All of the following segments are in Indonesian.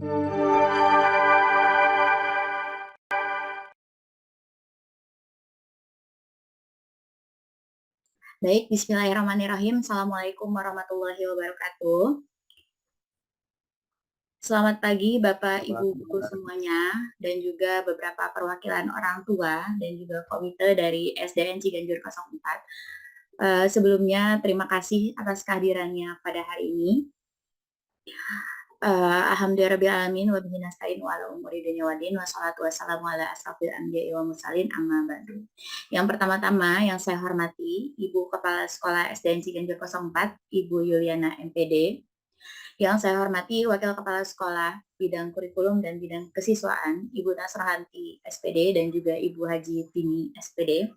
Baik, bismillahirrahmanirrahim. Assalamualaikum warahmatullahi wabarakatuh. Selamat pagi Bapak Ibu Guru semuanya dan juga beberapa perwakilan orang tua dan juga komite dari SDN Ciganjur 04. Sebelumnya terima kasih atas kehadirannya pada hari ini. Alhamdulillahirrahmanirrahim wa bihi nasta'in wa ala umuri dunya waddin wassalatu wassalamu ala asrofil anbiya'i wa mursalin amma ba'du. Yang pertama-tama yang saya hormati Ibu Kepala Sekolah SDN Ciganjur 04, Ibu Yuliana MPD. Yang saya hormati Wakil Kepala Sekolah Bidang Kurikulum dan Bidang Kesiswaan, Ibu Nasrahanti SPD dan juga Ibu Haji Tini SPD.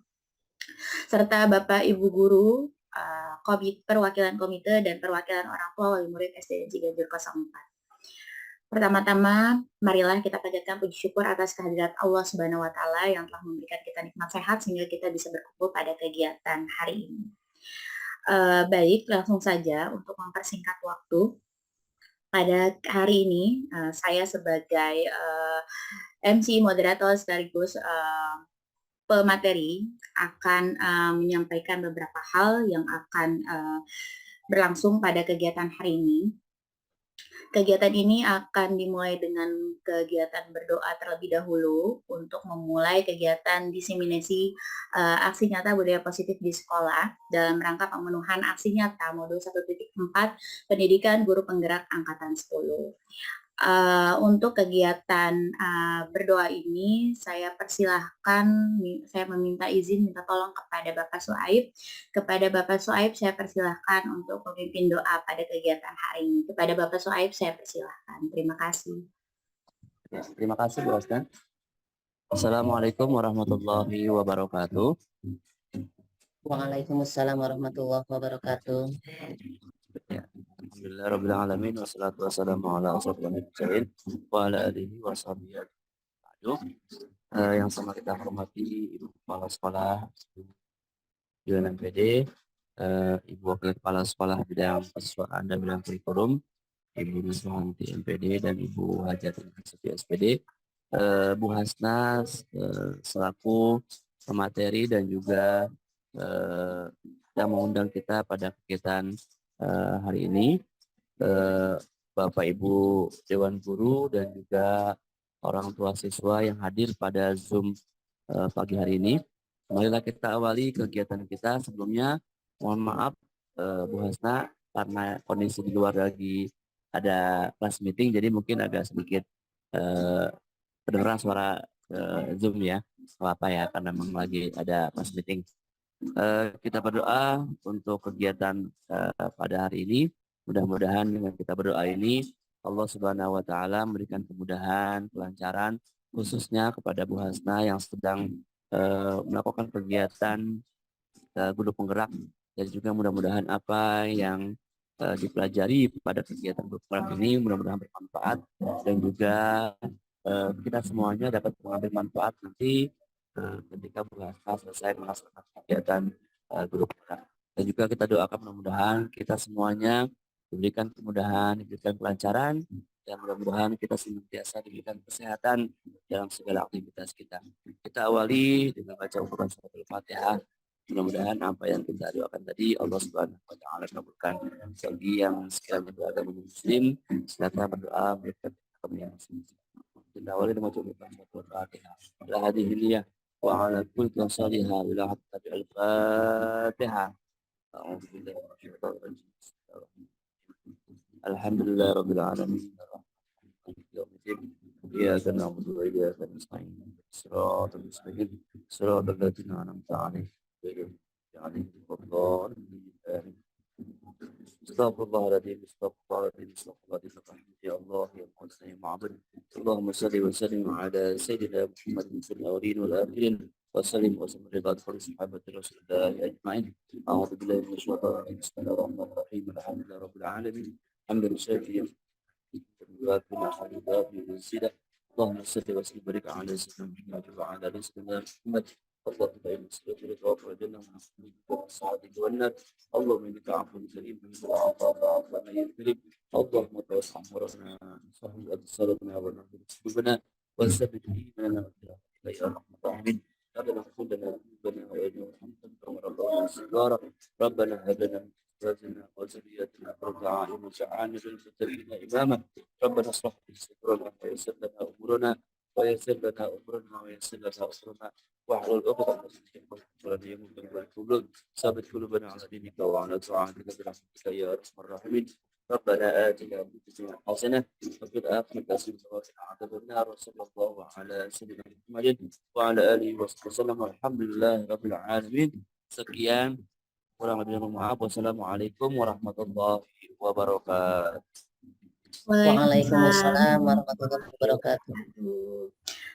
Serta Bapak Ibu Guru, perwakilan komite dan perwakilan orang tua wali murid SDN Ciganjur 04. Pertama-tama, marilah kita panjatkan puji syukur atas kehadirat Allah Subhanahu wa Ta'ala yang telah memberikan kita nikmat sehat sehingga kita bisa berkumpul pada kegiatan hari ini. Baik, langsung saja untuk mempersingkat waktu. Pada hari ini, saya sebagai MC moderator sekaligus pemateri akan menyampaikan beberapa hal yang akan berlangsung pada kegiatan hari ini. Kegiatan ini akan dimulai dengan kegiatan berdoa terlebih dahulu untuk memulai kegiatan diseminasi aksi nyata budaya positif di sekolah dalam rangka pemenuhan aksi nyata modul 1.4 pendidikan guru penggerak angkatan 10. Untuk kegiatan berdoa ini saya persilahkan, saya meminta izin, minta tolong kepada Bapak Suaib. Kepada Bapak Suaib saya persilahkan untuk memimpin doa pada kegiatan hari ini. Kepada Bapak Suaib saya persilahkan. Terima kasih. Ya, terima kasih Bu Osdan. Assalamualaikum warahmatullahi wabarakatuh. Waalaikumsalam warahmatullahi wabarakatuh. Ya, alhamdulillah rabbil alamin wassalatu wassalamu ala asrofil mursalin wa ala alihi washabihi. Yang sama kita hormati Ibu Kepala Sekolah UNMPD, Ibu Wakil Kepala Sekolah Bidang Kesiswaan dan Bidang Kurikulum, Ibu Nasrahanti MPD dan Ibu Hajati SPD, Bu Hasnas selaku pemateri dan juga yang mengundang kita pada kegiatan hari ini, Bapak Ibu Dewan Guru dan juga orang tua siswa yang hadir pada Zoom pagi hari ini. Marilah kita awali kegiatan kita. Sebelumnya mohon maaf Bu Hasna karena kondisi di luar lagi ada class meeting, jadi mungkin agak sedikit kedengeran suara Zoom ya, apa ya, karena memang lagi ada class meeting. Kita berdoa untuk kegiatan pada hari ini. Mudah-mudahan dengan kita berdoa ini Allah Subhanahu wa Ta'ala memberikan kemudahan, kelancaran khususnya kepada Bu Hasna yang sedang melakukan kegiatan guru penggerak, dan juga mudah-mudahan apa yang dipelajari pada kegiatan guru penggerak ini mudah-mudahan bermanfaat dan juga kita semuanya dapat mengambil manfaat nanti ketika Bu Hasna selesai melaksanakan kegiatan guru penggerak. Dan juga kita doakan mudah-mudahan kita semuanya diberikan kemudahan, diberikan kelancaran, dan mudah-mudahan kita senantiasa diberikan kesehatan dalam segala aktivitas kita. Kita awali dengan baca Al-Quran surat Al-Fatihah. Mudah-mudahan apa yang kita doakan tadi Allah Subhanahu wa Ta'ala kabulkan. Bagi yang sekiranya beragama Muslim, silakan berdoa berikan kemuliaan masing-masing. Kita awali dengan baca Al-Quran surat Al-Fatihah. La hadhihi niyah wa ala kulli salihah ila hatta Al-Fatihah. A'udzu billahi minasyaitonir rajim. Alhamdulillah rabbil alamin. Iyyaka na'budu wa iyyaka nasta'in. Shiratal mustaqim. Shiratal ladzina an'amta 'alaihim ghairil maghdubi 'alaihim. Astagfirullahaladzim, astagfirullahaladzim, astagfirullahaladzim. Ya Allah, ya Qudus, ya Ma'bud. Allahumma salli wa sallim ala Sayyidina Muhammadin fil awwalin wal akhirin. وسلم وسلم رضا كل صحابة رسول الله أجمعين. أعوذ بالله من الشيطان الرجيم. بسم الله الرحمن الرحيم. الحمد لله رب العالمين. حمدا شافيا وكل حبيبات من الزنا. اللهم صل وسلم وبارك على سيدنا محمد وعلى آل سيدنا محمد اللهم إني أسألك رضاك والجنة والسعادة والنار. اللهم إنك عفو كريم تحب العفو فاعف عنا يا كريم. اللهم توسع أمورنا وسهل أبصارنا ونور قلوبنا وثبت إيماننا وتوفنا يا رب العالمين. ربنا اغفر لنا ذنوبنا وإجعلنا ربنا الصغار. ربنا هب لنا من أزواجنا وذرياتنا قرة أعين واجعلنا للمتقين إماما. ربنا اصلح لنا صدورنا ويسر لنا أمورنا واحلل عقدة من لساني يفقهوا قولي. ثبت قلوبنا على دينك وعلى طاعتك برحمتك يا أرحم الراحمين. ربنا آتنا في الدنيا حسنة وفي الآخرة حسنة وقنا عذاب النار. وصلى الله على سيدنا محمد وعلى آله وصحبه وسلم والحمد لله رب العالمين. Sekian, kurang lebih mohon maaf. Wassalamualaikum warahmatullahi wabarakatuh. Waalaikumsalam Waalaikumsalam warahmatullahi wabarakatuh. wabarakatuh.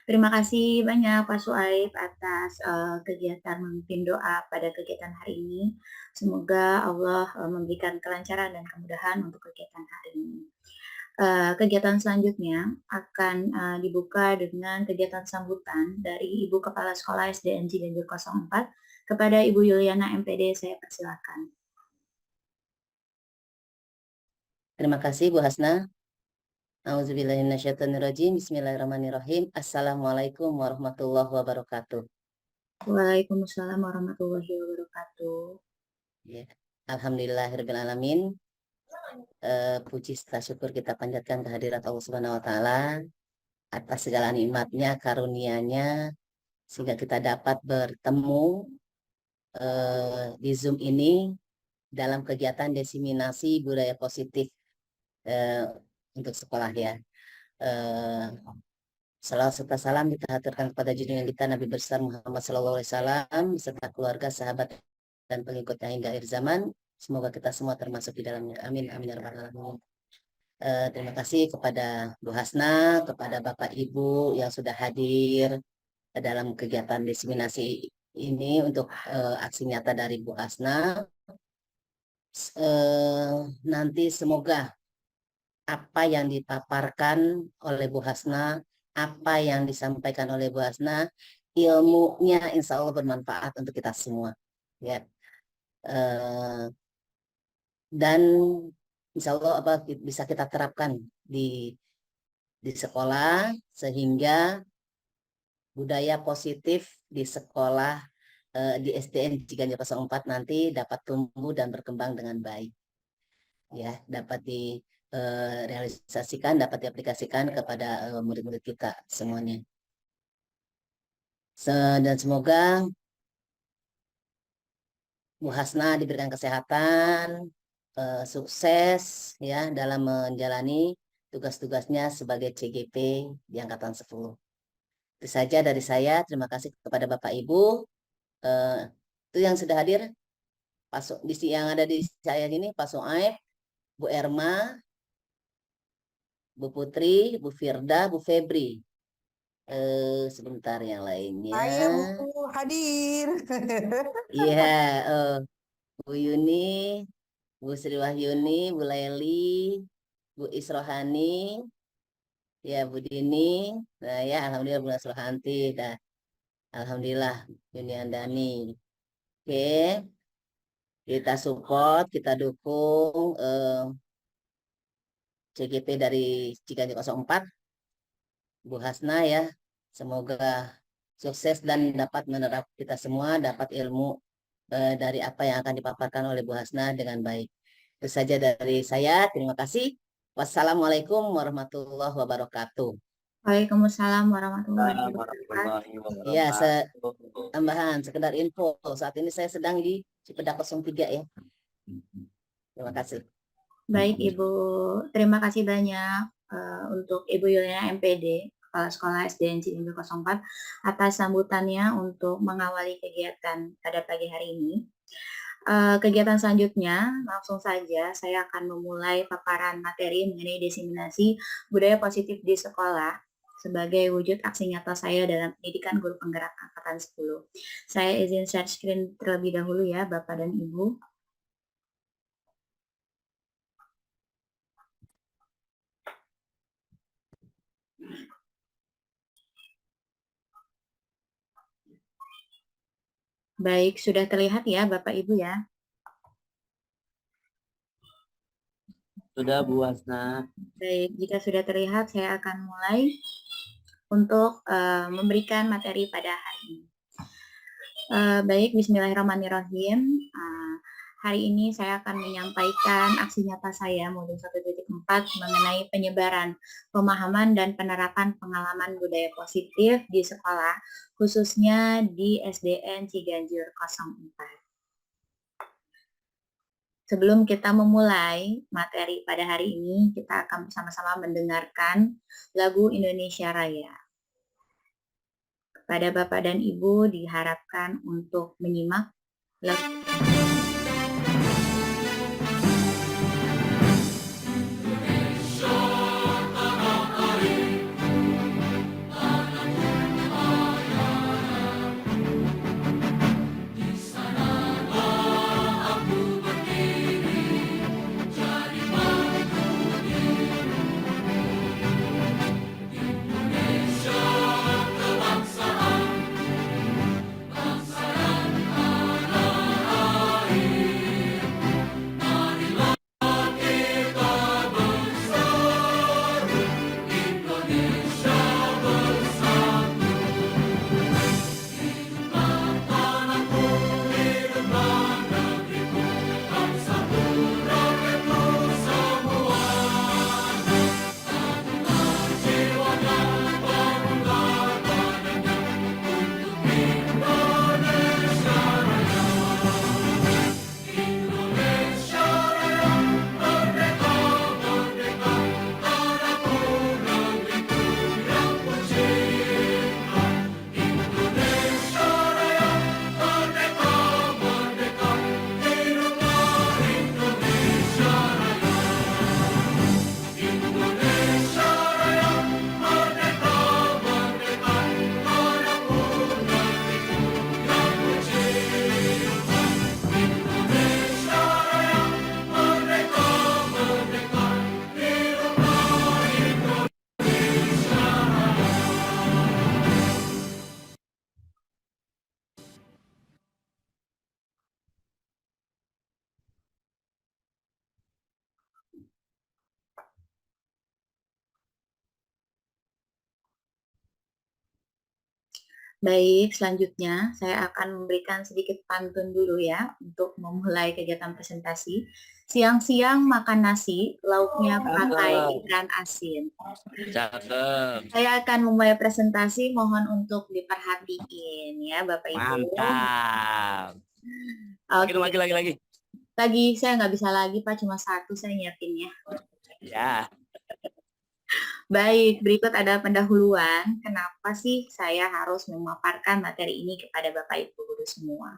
Terima kasih banyak Pak Suaib atas kegiatan memimpin doa pada kegiatan hari ini. Semoga Allah memberikan kelancaran dan kemudahan untuk kegiatan hari ini. Kegiatan selanjutnya akan dibuka dengan kegiatan sambutan dari Ibu Kepala Sekolah SDN Ciganjur 04 kepada Ibu Yuliana MPD. Saya persilakan. Terima kasih Bu Hasna. Auzubillahiminasyaitonirrajim. Bismillahirrahmanirrahim. Assalamualaikum warahmatullahi wabarakatuh. Waalaikumsalam warahmatullahi wabarakatuh. Ya. Alhamdulillahirrahmanirrahim. Puji serta syukur kita panjatkan kehadirat Allah Subhanahu wa Ta'ala atas segala nikmatnya, karunia-Nya, sehingga kita dapat bertemu di Zoom ini dalam kegiatan diseminasi budaya positif untuk sekolah ya. Salawat serta salam kita haturkan kepada junjungan kita Nabi besar Muhammad SAW beserta keluarga, sahabat dan pengikutnya hingga akhir zaman. Semoga kita semua termasuk di dalamnya. Amin amin ya rabbal alamin. Terima kasih kepada Bu Hasna, kepada Bapak Ibu yang sudah hadir dalam kegiatan diseminasi ini untuk aksi nyata dari Bu Hasna. Nanti semoga apa yang dipaparkan oleh Bu Hasna, apa yang disampaikan oleh Bu Hasna, ilmunya insya Allah bermanfaat untuk kita semua. Ya. Dan insya Allah bisa kita terapkan di sekolah sehingga budaya positif di sekolah di SDN Ciganjur 04 nanti dapat tumbuh dan berkembang dengan baik. Ya, dapat direalisasikan, dapat diaplikasikan kepada murid-murid kita semuanya. Dan semoga Bu Hasna diberikan kesehatan, sukses ya dalam menjalani tugas-tugasnya sebagai CGP di Angkatan 10. Itu saja dari saya. Terima kasih kepada Bapak Ibu. Itu yang sudah hadir. Yang ada di saya ini Pak Suaib, Bu Erma, Bu Putri, Bu Firda, Bu Febri. Sebentar yang lainnya. Saya Bu hadir. Iya, Bu Yuni, Bu Sri Wahyuni, Bu Laili, Bu Isrohani, ya Bu Dini, nah ya alhamdulillah Bu Nasrohanti, dah alhamdulillah Yuni Andani. Oke, kita support, kita dukung CGP dari Ciganjur 04, Bu Hasna ya, semoga sukses dan dapat menerap kita semua dapat ilmu dari apa yang akan dipaparkan oleh Bu Hasna dengan baik. Itu saja dari saya. Terima kasih. Wassalamualaikum warahmatullahi wabarakatuh. Waalaikumsalam warahmatullahi wabarakatuh. Ya, tambahan sekedar info. Saat ini saya sedang di Cipedak 03 ya. Terima kasih. Baik Ibu, terima kasih banyak untuk Ibu Yuliana MPD, Kepala Sekolah SDN Ciganjur 04 atas sambutannya untuk mengawali kegiatan pada pagi hari ini. Kegiatan selanjutnya, langsung saja saya akan memulai paparan materi mengenai diseminasi budaya positif di sekolah sebagai wujud aksi nyata saya dalam pendidikan guru penggerak Angkatan 10. Saya izin share screen terlebih dahulu ya Bapak dan Ibu. Baik, sudah terlihat ya Bapak Ibu ya. Sudah Bu Hasna. Baik, jika sudah terlihat saya akan mulai untuk memberikan materi pada hari ini. Baik, bismillahirrahmanirrahim. Hari ini saya akan menyampaikan aksi nyata saya modul 1.4 mengenai penyebaran pemahaman dan penerapan pengalaman budaya positif di sekolah, khususnya di SDN Ciganjur 04. Sebelum kita memulai materi pada hari ini, kita akan bersama-sama mendengarkan lagu Indonesia Raya. Kepada Bapak dan Ibu diharapkan untuk menyimak lagu. Baik, selanjutnya saya akan memberikan sedikit pantun dulu ya untuk memulai kegiatan presentasi. Siang-siang makan nasi, lauknya pakai ikan asin. Cakep. Saya akan memulai presentasi, mohon untuk diperhatiin ya Bapak Ibu. Mantap. Oke. Lagi. Lagi, saya nggak bisa lagi Pak, cuma satu saya nyiapin ya. Ya. Baik, berikut ada pendahuluan. Kenapa sih saya harus memaparkan materi ini kepada Bapak Ibu guru semua?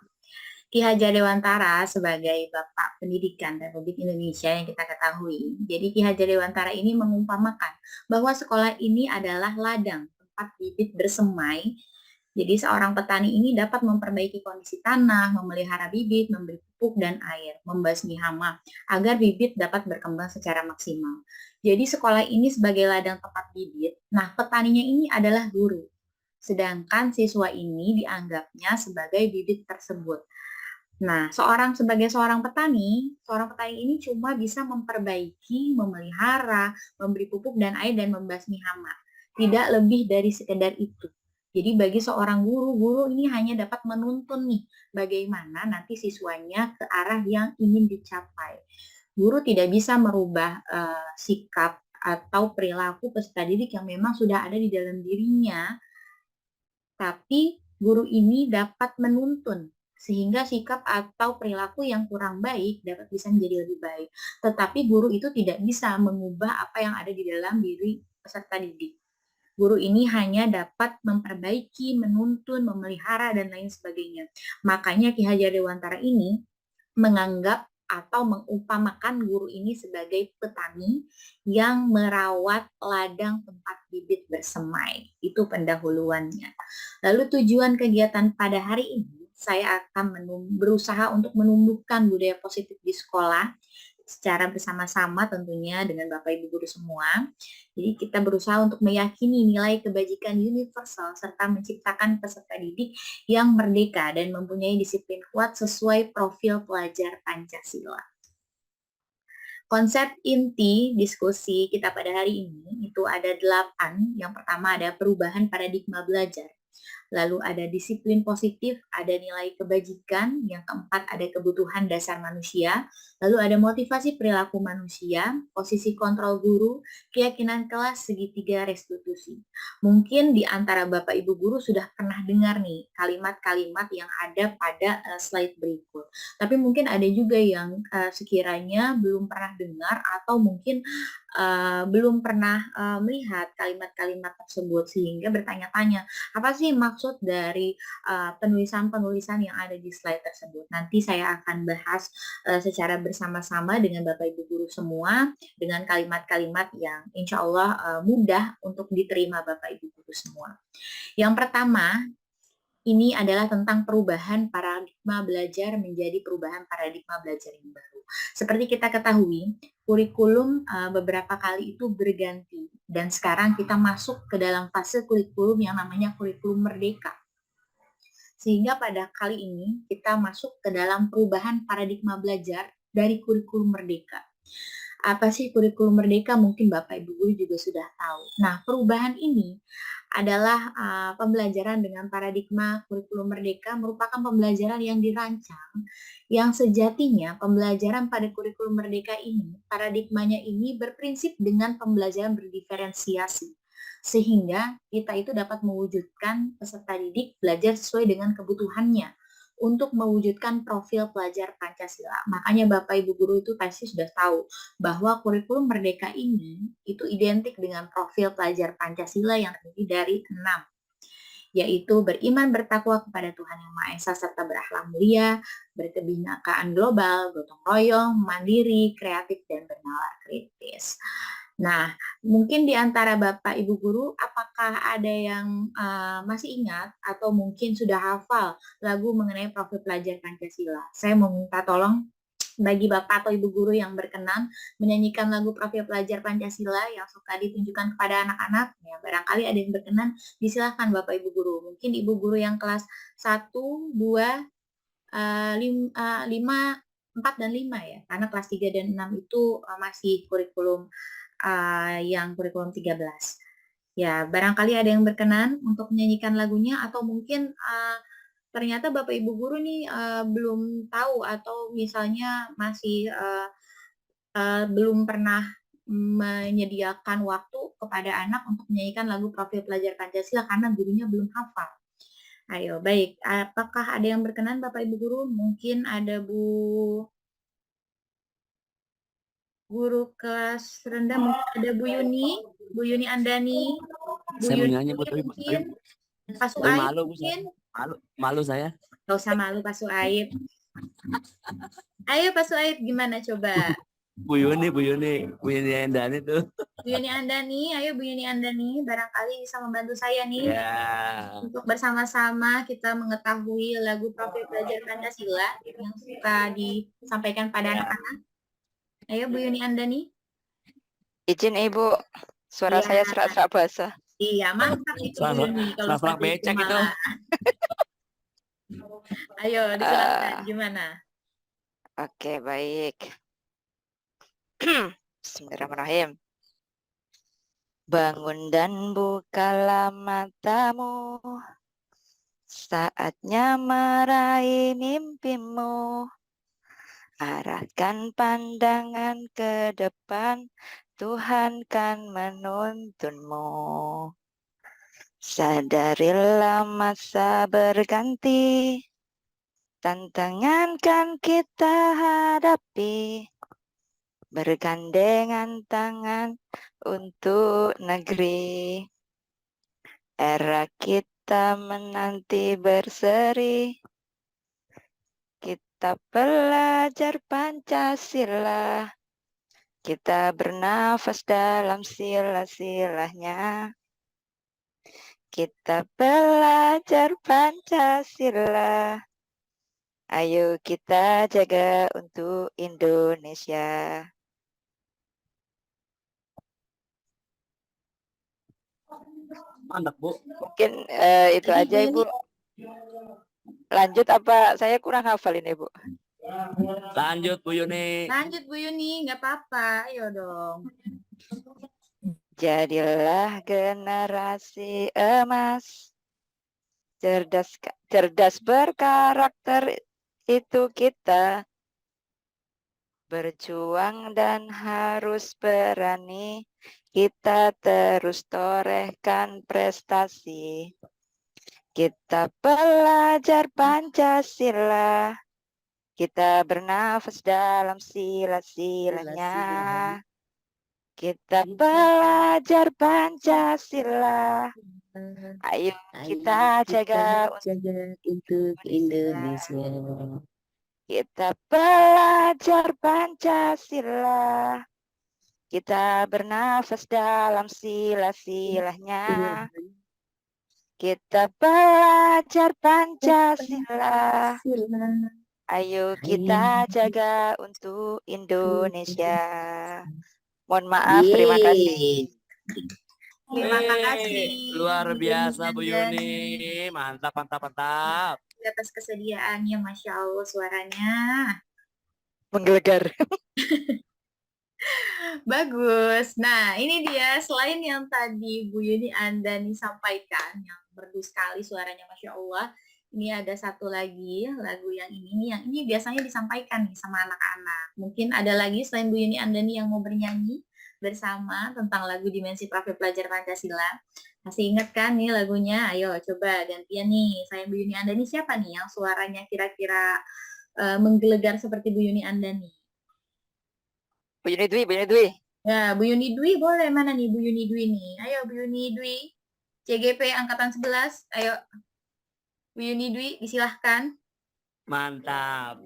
Ki Hajar Dewantara sebagai Bapak Pendidikan Republik Indonesia yang kita ketahui. Jadi Ki Hajar Dewantara ini mengumpamakan bahwa sekolah ini adalah ladang tempat bibit bersemai. Jadi seorang petani ini dapat memperbaiki kondisi tanah, memelihara bibit, memberi pupuk dan air, membasmi hama, agar bibit dapat berkembang secara maksimal. Jadi sekolah ini sebagai ladang tempat bibit, nah petaninya ini adalah guru. Sedangkan siswa ini dianggapnya sebagai bibit tersebut. Nah, sebagai seorang petani ini cuma bisa memperbaiki, memelihara, memberi pupuk dan air dan membasmi hama. Tidak lebih dari sekedar itu. Jadi bagi seorang guru ini hanya dapat menuntun nih bagaimana nanti siswanya ke arah yang ingin dicapai. Guru tidak bisa merubah sikap atau perilaku peserta didik yang memang sudah ada di dalam dirinya, tapi guru ini dapat menuntun sehingga sikap atau perilaku yang kurang baik dapat bisa menjadi lebih baik. Tetapi guru itu tidak bisa mengubah apa yang ada di dalam diri peserta didik. Guru ini hanya dapat memperbaiki, menuntun, memelihara, dan lain sebagainya. Makanya Ki Hajar Dewantara ini menganggap atau mengumpamakan guru ini sebagai petani yang merawat ladang tempat bibit bersemai. Itu pendahuluannya. Lalu tujuan kegiatan pada hari ini, saya akan berusaha untuk menumbuhkan budaya positif di sekolah secara bersama-sama tentunya dengan Bapak Ibu guru semua. Jadi kita berusaha untuk meyakini nilai kebajikan universal serta menciptakan peserta didik yang merdeka dan mempunyai disiplin kuat sesuai profil pelajar Pancasila. Konsep inti diskusi kita pada hari ini itu ada 8. Yang pertama ada perubahan paradigma belajar. Lalu ada disiplin positif, ada nilai kebajikan, yang keempat ada kebutuhan dasar manusia, lalu ada motivasi perilaku manusia, posisi kontrol guru, keyakinan kelas, segitiga restitusi. Mungkin di antara Bapak Ibu guru sudah pernah dengar nih kalimat-kalimat yang ada pada slide berikut. Tapi mungkin ada juga yang sekiranya belum pernah dengar atau mungkin belum pernah melihat kalimat-kalimat tersebut sehingga bertanya-tanya apa sih maksud dari penulisan-penulisan yang ada di slide tersebut. Nanti saya akan bahas secara bersama-sama dengan Bapak Ibu guru semua dengan kalimat-kalimat yang insya Allah mudah untuk diterima Bapak Ibu guru semua. Yang pertama, ini adalah tentang perubahan paradigma belajar menjadi perubahan paradigma belajar yang baru. Seperti kita ketahui, kurikulum beberapa kali itu berganti dan sekarang kita masuk ke dalam fase kurikulum yang namanya kurikulum merdeka. Sehingga pada kali ini kita masuk ke dalam perubahan paradigma belajar dari kurikulum merdeka. Apa sih kurikulum merdeka? Mungkin Bapak Ibu guru juga sudah tahu. Nah, perubahan ini adalah pembelajaran dengan paradigma kurikulum merdeka merupakan pembelajaran yang dirancang yang sejatinya pembelajaran pada kurikulum merdeka ini, paradigmanya ini berprinsip dengan pembelajaran berdiferensiasi. Sehingga kita itu dapat mewujudkan peserta didik belajar sesuai dengan kebutuhannya untuk mewujudkan profil pelajar Pancasila. Makanya Bapak Ibu guru itu pasti sudah tahu bahwa kurikulum merdeka ini itu identik dengan profil pelajar Pancasila yang terdiri dari 6, yaitu beriman bertakwa kepada Tuhan Yang Maha Esa serta berakhlak mulia, berkebinekaan global, gotong royong, mandiri, kreatif, dan bernalar kritis. Nah, mungkin di antara Bapak Ibu guru, apakah ada yang masih ingat atau mungkin sudah hafal lagu mengenai profil pelajar Pancasila? Saya mau minta tolong bagi Bapak atau Ibu guru yang berkenan menyanyikan lagu profil pelajar Pancasila yang suka ditunjukkan kepada anak-anak, ya barangkali ada yang berkenan, disilahkan Bapak Ibu guru. Mungkin Ibu guru yang kelas 1, 2, 5, 4, dan 5 ya, karena kelas 3 dan 6 itu masih kurikulum yang kurikulum 13. Ya, barangkali ada yang berkenan untuk menyanyikan lagunya atau mungkin ternyata Bapak Ibu guru nih belum tahu atau misalnya masih belum pernah menyediakan waktu kepada anak untuk menyanyikan lagu profil pelajar Pancasila karena gurunya belum hafal. Ayo, baik. Apakah ada yang berkenan Bapak Ibu guru? Mungkin ada guru kelas rendah, mungkin ada Bu Yuni Andani, Bu Saya mau Yuni nyanyi, Bu, mungkin, Pak tapi Suaib malu, Bu. mungkin. Malu saya. Gak usah malu Pak Suaib. Ayo Pak Suaib, gimana coba? Bu Yuni Andani tuh. Bu Yuni Andani, ayo Bu Yuni Andani, barangkali bisa membantu saya nih untuk bersama-sama kita mengetahui lagu profil pelajar Pancasila yang suka disampaikan pada anak-anak. Ayo Bu Yuni Andani. Izin Ibu, suara Iya. saya serak-serak basah. Iya, mantap itu Bu Yuni kalau Serak-serak seperti itu becek itu. malah. Ayo, disilakan gimana? Oke, baik. Bismillahirrahmanirrahim. Bangun dan bukalah matamu, saatnya meraih mimpimu. Arahkan pandangan ke depan, Tuhan kan menuntunmu. Sadarilah masa berganti, tantangan kan kita hadapi, bergandengan tangan untuk negeri. Era kita menanti berseri, kita belajar Pancasila, kita bernafas dalam sila-silanya. Kita belajar Pancasila, Ayo kita jaga untuk Indonesia. Mantap, Bu. Mungkin itu Jadi aja Bu Ibu. Yuni, Lanjut apa saya kurang hafal ini Bu? Lanjut, Bu Yuni. lanjut Bu Yuni, nggak apa-apa, ayo dong. Jadilah generasi emas, cerdas berkarakter itu kita, berjuang dan harus berani, kita terus torehkan prestasi. Kita belajar Pancasila, kita bernafas dalam sila-silanya. Kita belajar Pancasila. Ayo kita jaga untuk Indonesia. Kita belajar Pancasila. Kita bernafas dalam sila-silanya. Kita belajar Pancasila. Ayo kita jaga untuk Indonesia. Mohon maaf, terima kasih. Terima kasih. Luar biasa Bu Dan Yuni. Mantap, mantap, mantap. atas kesediaannya, Masya Allah suaranya. Menggelegar. Bagus. Nah, ini dia selain yang tadi Bu Yuni Andani sampaikan, yang merdu sekali suaranya Masya Allah. Ini ada satu lagi lagu yang ini nih, yang ini biasanya disampaikan nih sama anak-anak. Mungkin ada lagi selain Bu Yuni Andani yang mau bernyanyi bersama tentang lagu Dimensi Profil Pelajar Pancasila. Masih ingat kan nih lagunya? Ayo coba gantian nih. Saya Bu Yuni Andani, siapa nih yang suaranya kira-kira menggelegar seperti Bu Yuni Andani? Bu Yuni Dwi, Bu Yuni Dwi. Ya, Bu Yuni Dwi boleh. Mana nih Bu Yuni Dwi nih? Ayo Bu Yuni Dwi. CGP Angkatan 11. Ayo. Bu Yuni Dwi, disilahkan. Mantap.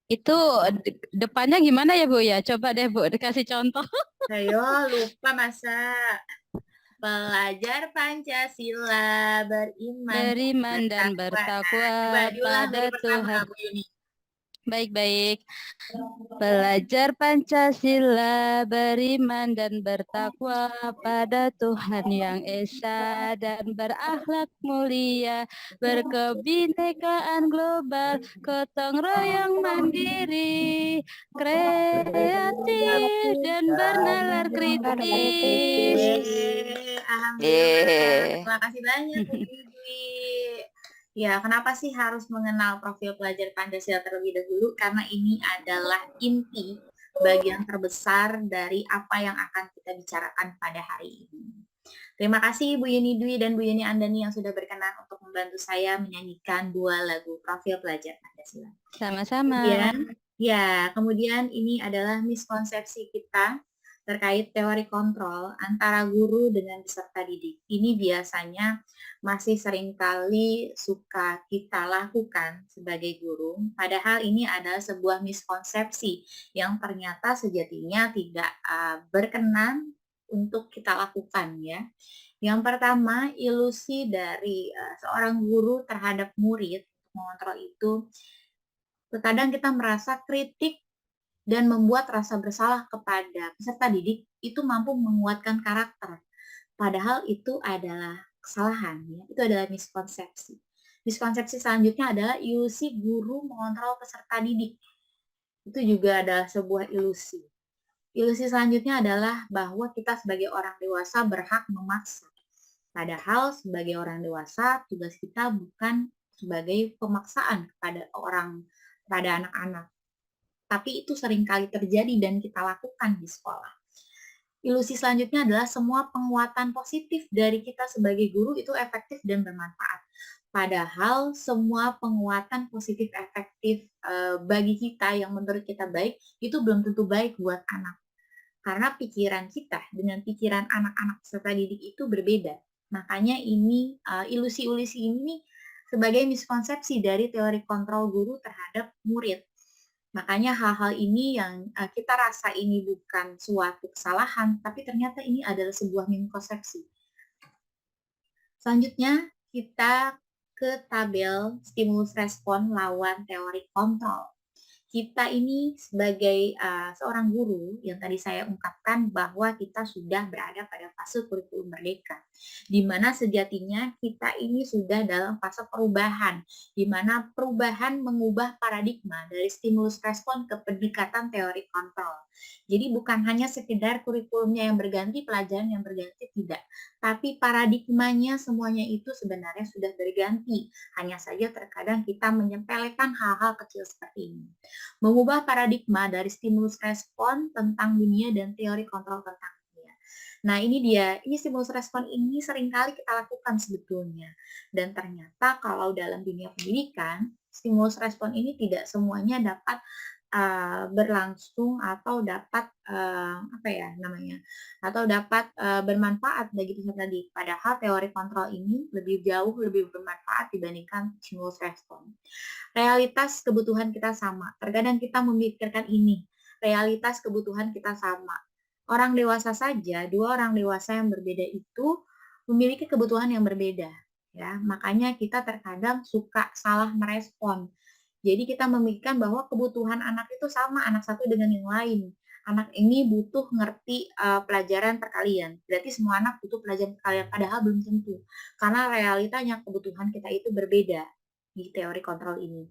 Itu depannya gimana ya Bu ya? Coba deh Bu, dikasih contoh. Ayo, lupa masa. Pelajar Pancasila Beriman dan bertakwa Coba diulang pada dari pertama, Tuhan. Bu Yuni. Baik-baik. Belajar Pancasila, beriman dan bertakwa pada Tuhan yang Esa dan berakhlak mulia, berkebinekaan global, gotong royong mandiri, kreatif dan bernalar kritis. Alhamdulillah. Terima kasih banyak Bu Dwi. Ya, kenapa sih harus mengenal profil pelajar Pancasila terlebih dahulu? Karena ini adalah inti bagian terbesar dari apa yang akan kita bicarakan pada hari ini. Terima kasih Bu Yuni Dwi dan Bu Yuni Andani yang sudah berkenan untuk membantu saya menyanyikan 2 lagu profil pelajar Pancasila. Sama-sama. Kemudian ini adalah miskonsepsi kita terkait teori kontrol antara guru dengan peserta didik. Ini biasanya masih seringkali suka kita lakukan sebagai guru, padahal ini adalah sebuah miskonsepsi yang ternyata sejatinya tidak berkenan untuk kita lakukan ya. Yang pertama, ilusi dari seorang guru terhadap murid mengontrol itu, terkadang kita merasa kritik dan membuat rasa bersalah kepada peserta didik itu mampu menguatkan karakter. Padahal itu adalah kesalahan, ya. Itu adalah miskonsepsi. Miskonsepsi selanjutnya adalah ilusi guru mengontrol peserta didik. Itu juga adalah sebuah ilusi. Ilusi selanjutnya adalah bahwa kita sebagai orang dewasa berhak memaksa. Padahal sebagai orang dewasa, tugas kita bukan sebagai pemaksaan kepada anak-anak. Tapi itu seringkali terjadi dan kita lakukan di sekolah. Ilusi selanjutnya adalah semua penguatan positif dari kita sebagai guru itu efektif dan bermanfaat. Padahal semua penguatan positif efektif bagi kita yang menurut kita baik, itu belum tentu baik buat anak. Karena pikiran kita dengan pikiran anak-anak peserta didik itu berbeda. Makanya ini ilusi-ilusi ini sebagai miskonsepsi dari teori kontrol guru terhadap murid. Makanya hal-hal ini yang kita rasa ini bukan suatu kesalahan, tapi ternyata ini adalah sebuah miskonsepsi. Selanjutnya, kita ke tabel stimulus respon lawan teori kontrol. Kita ini sebagai seorang guru yang tadi saya ungkapkan bahwa kita sudah berada pada fase kurikulum merdeka, di mana sejatinya kita ini sudah dalam fase perubahan, di mana perubahan mengubah paradigma dari stimulus respon ke pendekatan teori kontrol. Jadi bukan hanya sekedar kurikulumnya yang berganti, pelajaran yang berganti, tidak. Tapi paradigmanya semuanya itu sebenarnya sudah berganti. Hanya saja terkadang kita menyepelekan hal-hal kecil seperti ini. Mengubah paradigma dari stimulus respon tentang dunia dan teori kontrol tentang dunia. Nah, ini dia. Ini stimulus respon ini seringkali kita lakukan sebetulnya. Dan ternyata kalau dalam dunia pendidikan, stimulus respon ini tidak semuanya dapat berlangsung atau dapat bermanfaat bagi peserta didik. Padahal teori kontrol ini jauh lebih bermanfaat dibandingkan stimulus respon. Realitas kebutuhan kita sama. Terkadang kita memikirkan ini, realitas kebutuhan kita sama. Orang dewasa saja, dua orang dewasa yang berbeda itu memiliki kebutuhan yang berbeda. Ya, makanya kita terkadang suka salah merespon. Jadi kita memikirkan bahwa kebutuhan anak itu sama, anak satu dengan yang lain. Anak ini butuh ngerti pelajaran perkalian. Berarti semua anak butuh pelajaran perkalian, padahal belum tentu. Karena realitanya kebutuhan kita itu berbeda di teori kontrol ini.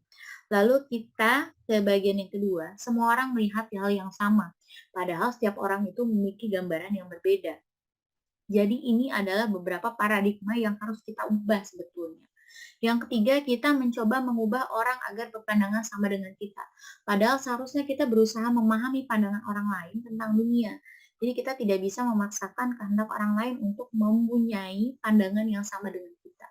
Lalu kita ke bagian yang kedua, semua orang melihat hal yang sama. Padahal setiap orang itu memiliki gambaran yang berbeda. Jadi ini adalah beberapa paradigma yang harus kita ubah sebetulnya. Yang ketiga, kita mencoba mengubah orang agar berpandangan sama dengan kita. Padahal seharusnya kita berusaha memahami pandangan orang lain tentang dunia. Jadi kita tidak bisa memaksakan kehendak orang lain untuk mempunyai pandangan yang sama dengan kita.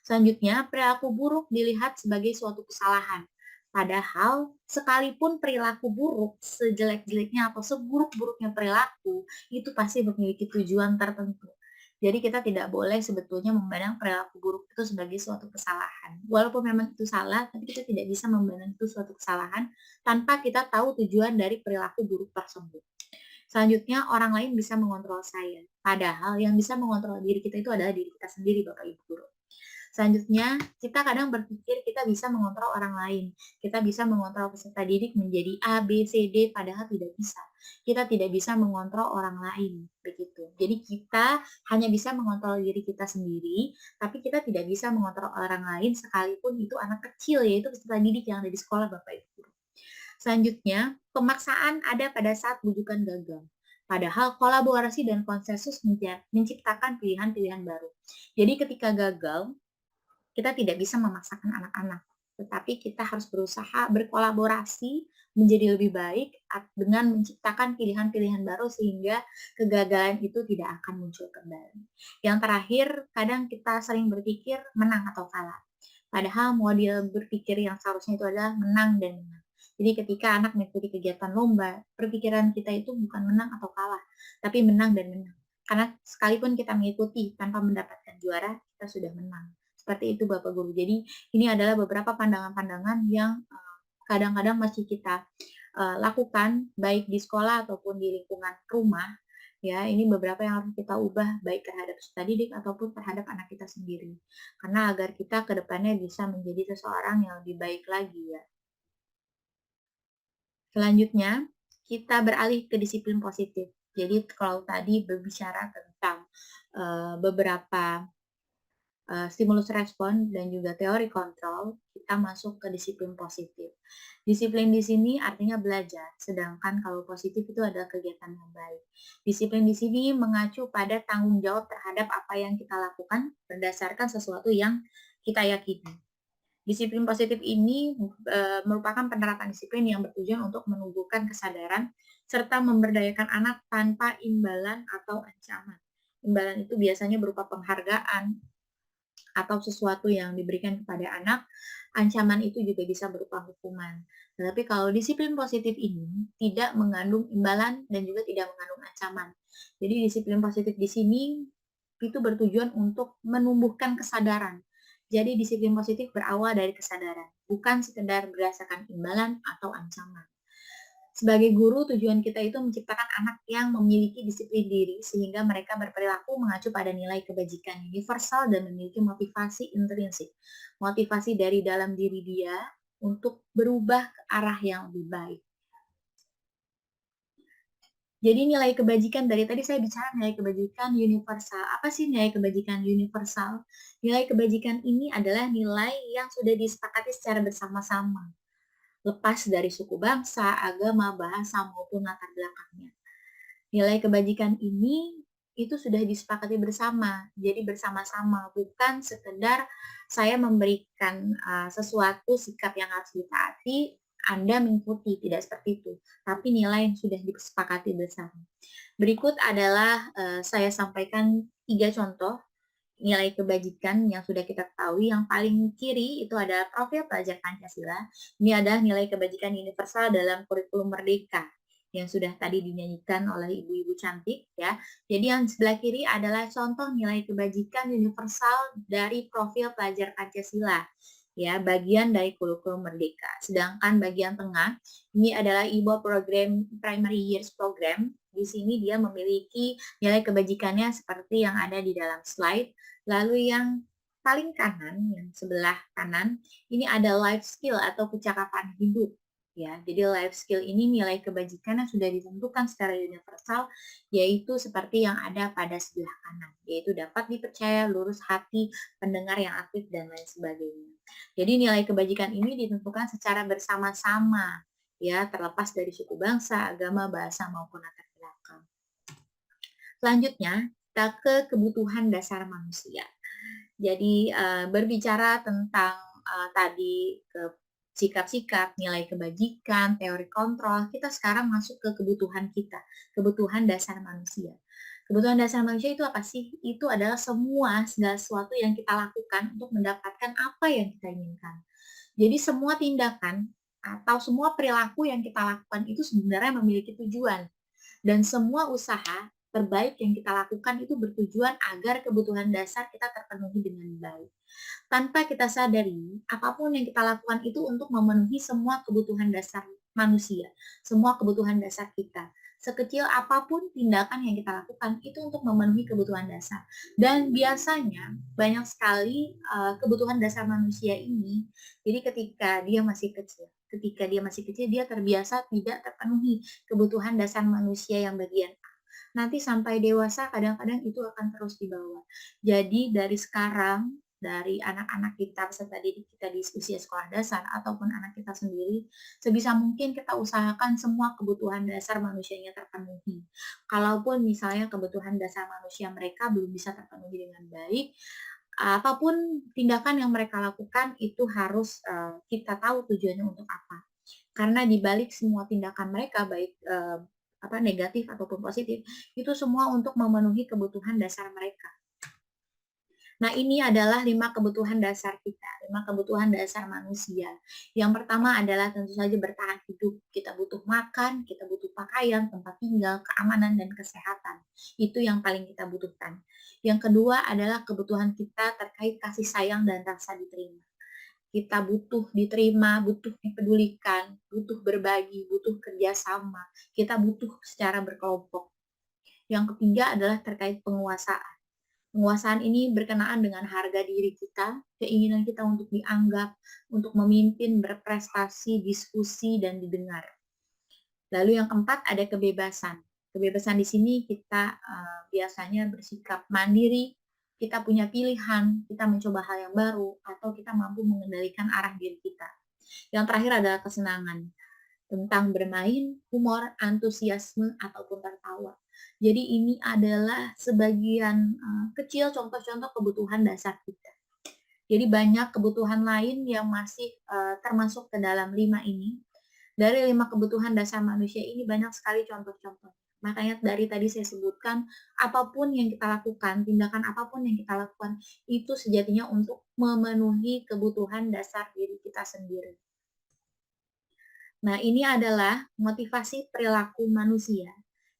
Selanjutnya, perilaku buruk dilihat sebagai suatu kesalahan. Padahal sekalipun perilaku buruk, sejelek-jeleknya atau seburuk-buruknya perilaku, itu pasti memiliki tujuan tertentu. Jadi kita tidak boleh sebetulnya memandang perilaku buruk itu sebagai suatu kesalahan. Walaupun memang itu salah, tapi kita tidak bisa memandang itu suatu kesalahan tanpa kita tahu tujuan dari perilaku buruk tersebut. Selanjutnya, orang lain bisa mengontrol saya. Padahal yang bisa mengontrol diri kita itu adalah diri kita sendiri, Bapak Ibu Guru. Selanjutnya, kita kadang berpikir kita bisa mengontrol orang lain. Kita bisa mengontrol peserta didik menjadi A, B, C, D, padahal tidak bisa. Kita tidak bisa mengontrol orang lain, begitu. Jadi kita hanya bisa mengontrol diri kita sendiri, tapi kita tidak bisa mengontrol orang lain sekalipun itu anak kecil, yaitu peserta didik yang ada di sekolah, Bapak Ibu. Selanjutnya, pemaksaan ada pada saat bujukan gagal. Padahal kolaborasi dan konsensus menciptakan pilihan-pilihan baru. Jadi ketika gagal, kita tidak bisa memaksakan anak-anak, tetapi kita harus berusaha berkolaborasi menjadi lebih baik dengan menciptakan pilihan-pilihan baru sehingga kegagalan itu tidak akan muncul kembali. Yang terakhir, kadang kita sering berpikir menang atau kalah. Padahal model berpikir yang seharusnya itu adalah menang dan menang. Jadi ketika anak mengikuti kegiatan lomba, perpikiran kita itu bukan menang atau kalah, tapi menang dan menang. Karena sekalipun kita mengikuti tanpa mendapatkan juara, kita sudah menang. Seperti itu Bapak Guru. Jadi ini adalah beberapa pandangan-pandangan yang kadang-kadang masih kita lakukan baik di sekolah ataupun di lingkungan rumah. Ya, ini beberapa yang harus kita ubah baik terhadap peserta didik ataupun terhadap anak kita sendiri. Karena agar kita ke depannya bisa menjadi seseorang yang lebih baik lagi ya. Selanjutnya, kita beralih ke disiplin positif. Jadi kalau tadi berbicara tentang beberapa stimulus respon dan juga teori kontrol, kita masuk ke disiplin positif. Disiplin di sini artinya belajar, sedangkan kalau positif itu adalah kegiatan yang baik. Disiplin di sini mengacu pada tanggung jawab terhadap apa yang kita lakukan berdasarkan sesuatu yang kita yakini. Disiplin positif ini merupakan penerapan disiplin yang bertujuan untuk menumbuhkan kesadaran serta memberdayakan anak tanpa imbalan atau ancaman. Imbalan itu biasanya berupa penghargaan atau sesuatu yang diberikan kepada anak, ancaman itu juga bisa berupa hukuman. Tetapi kalau disiplin positif ini tidak mengandung imbalan dan juga tidak mengandung ancaman. Jadi disiplin positif di sini itu bertujuan untuk menumbuhkan kesadaran. Jadi disiplin positif berawal dari kesadaran, bukan sekedar berdasarkan imbalan atau ancaman. Sebagai guru, tujuan kita itu menciptakan anak yang memiliki disiplin diri sehingga mereka berperilaku mengacu pada nilai kebajikan universal dan memiliki motivasi intrinsik. Motivasi dari dalam diri dia untuk berubah ke arah yang lebih baik. Jadi nilai kebajikan, dari tadi saya bicara nilai kebajikan universal. Apa sih nilai kebajikan universal? Nilai kebajikan ini adalah nilai yang sudah disepakati secara bersama-sama, lepas dari suku bangsa, agama, bahasa, maupun latar belakangnya. Nilai kebajikan ini itu sudah disepakati bersama, jadi bersama-sama, bukan sekedar saya memberikan sesuatu sikap yang harus ditaati, Anda mengikuti, tidak seperti itu, tapi nilai yang sudah disepakati bersama. Berikut adalah saya sampaikan 3 contoh nilai kebajikan yang sudah kita ketahui. Yang paling kiri itu ada profil pelajar Pancasila. Ini adalah nilai kebajikan universal dalam kurikulum Merdeka yang sudah tadi dinyanyikan oleh ibu-ibu cantik ya. Jadi yang sebelah kiri adalah contoh nilai kebajikan universal dari profil pelajar Pancasila. Ya, bagian dari kurikulum Merdeka. Sedangkan bagian tengah ini adalah IBO program Primary Years Program. Di sini dia memiliki nilai kebajikannya seperti yang ada di dalam slide. Lalu yang paling kanan, yang sebelah kanan, ini ada life skill atau kecakapan hidup. Ya, jadi life skill ini nilai kebajikan yang sudah ditentukan secara universal, yaitu seperti yang ada pada sebelah kanan, yaitu dapat dipercaya, lurus hati, pendengar yang aktif, dan lain sebagainya. Jadi nilai kebajikan ini ditentukan secara bersama-sama, ya, terlepas dari suku bangsa, agama, bahasa, maupun latar belakang. Selanjutnya, kita ke kebutuhan dasar manusia. Jadi berbicara tentang tadi sikap-sikap, nilai kebajikan, teori kontrol, kita sekarang masuk ke kebutuhan kita, kebutuhan dasar manusia. Kebutuhan dasar manusia itu apa sih? Itu adalah segala sesuatu yang kita lakukan untuk mendapatkan apa yang kita inginkan. Jadi semua tindakan atau semua perilaku yang kita lakukan itu sebenarnya memiliki tujuan. Dan semua usaha terbaik yang kita lakukan itu bertujuan agar kebutuhan dasar kita terpenuhi dengan baik. Tanpa kita sadari, apapun yang kita lakukan itu untuk memenuhi semua kebutuhan dasar manusia, semua kebutuhan dasar kita. Sekecil apapun tindakan yang kita lakukan itu untuk memenuhi kebutuhan dasar. Dan biasanya banyak sekali kebutuhan dasar manusia ini, jadi ketika dia masih kecil, dia terbiasa tidak terpenuhi kebutuhan dasar manusia yang bagian A. Nanti sampai dewasa kadang-kadang itu akan terus dibawa. Jadi dari sekarang, dari anak-anak kita, peserta didik kita di usia sekolah dasar, ataupun anak kita sendiri, sebisa mungkin kita usahakan semua kebutuhan dasar manusianya terpenuhi. Kalaupun misalnya kebutuhan dasar manusia mereka belum bisa terpenuhi dengan baik, apapun tindakan yang mereka lakukan itu harus kita tahu tujuannya untuk apa. Karena di balik semua tindakan mereka, baik negatif ataupun positif, itu semua untuk memenuhi kebutuhan dasar mereka. Nah, ini adalah 5 kebutuhan dasar kita, 5 kebutuhan dasar manusia. Yang pertama adalah tentu saja bertahan hidup. Kita butuh makan, kita butuh pakaian, tempat tinggal, keamanan, dan kesehatan. Itu yang paling kita butuhkan. Yang kedua adalah kebutuhan kita terkait kasih sayang dan rasa diterima. Kita butuh diterima, butuh dipedulikan, butuh berbagi, butuh kerjasama, kita butuh secara berkelompok. Yang ketiga adalah terkait penguasaan. Penguasaan ini berkenaan dengan harga diri kita, keinginan kita untuk dianggap, untuk memimpin, berprestasi, diskusi, dan didengar. Lalu yang keempat ada kebebasan. Kebebasan di sini kita biasanya bersikap mandiri, kita punya pilihan, kita mencoba hal yang baru, atau kita mampu mengendalikan arah diri kita. Yang terakhir adalah kesenangan, tentang bermain, humor, antusiasme, ataupun tertawa. Jadi ini adalah sebagian kecil contoh-contoh kebutuhan dasar kita. Jadi banyak kebutuhan lain yang masih termasuk ke dalam 5 ini. Dari 5 kebutuhan dasar manusia ini banyak sekali contoh-contoh. Makanya dari tadi saya sebutkan, apapun yang kita lakukan, tindakan apapun yang kita lakukan, itu sejatinya untuk memenuhi kebutuhan dasar diri kita sendiri. Nah, ini adalah motivasi perilaku manusia,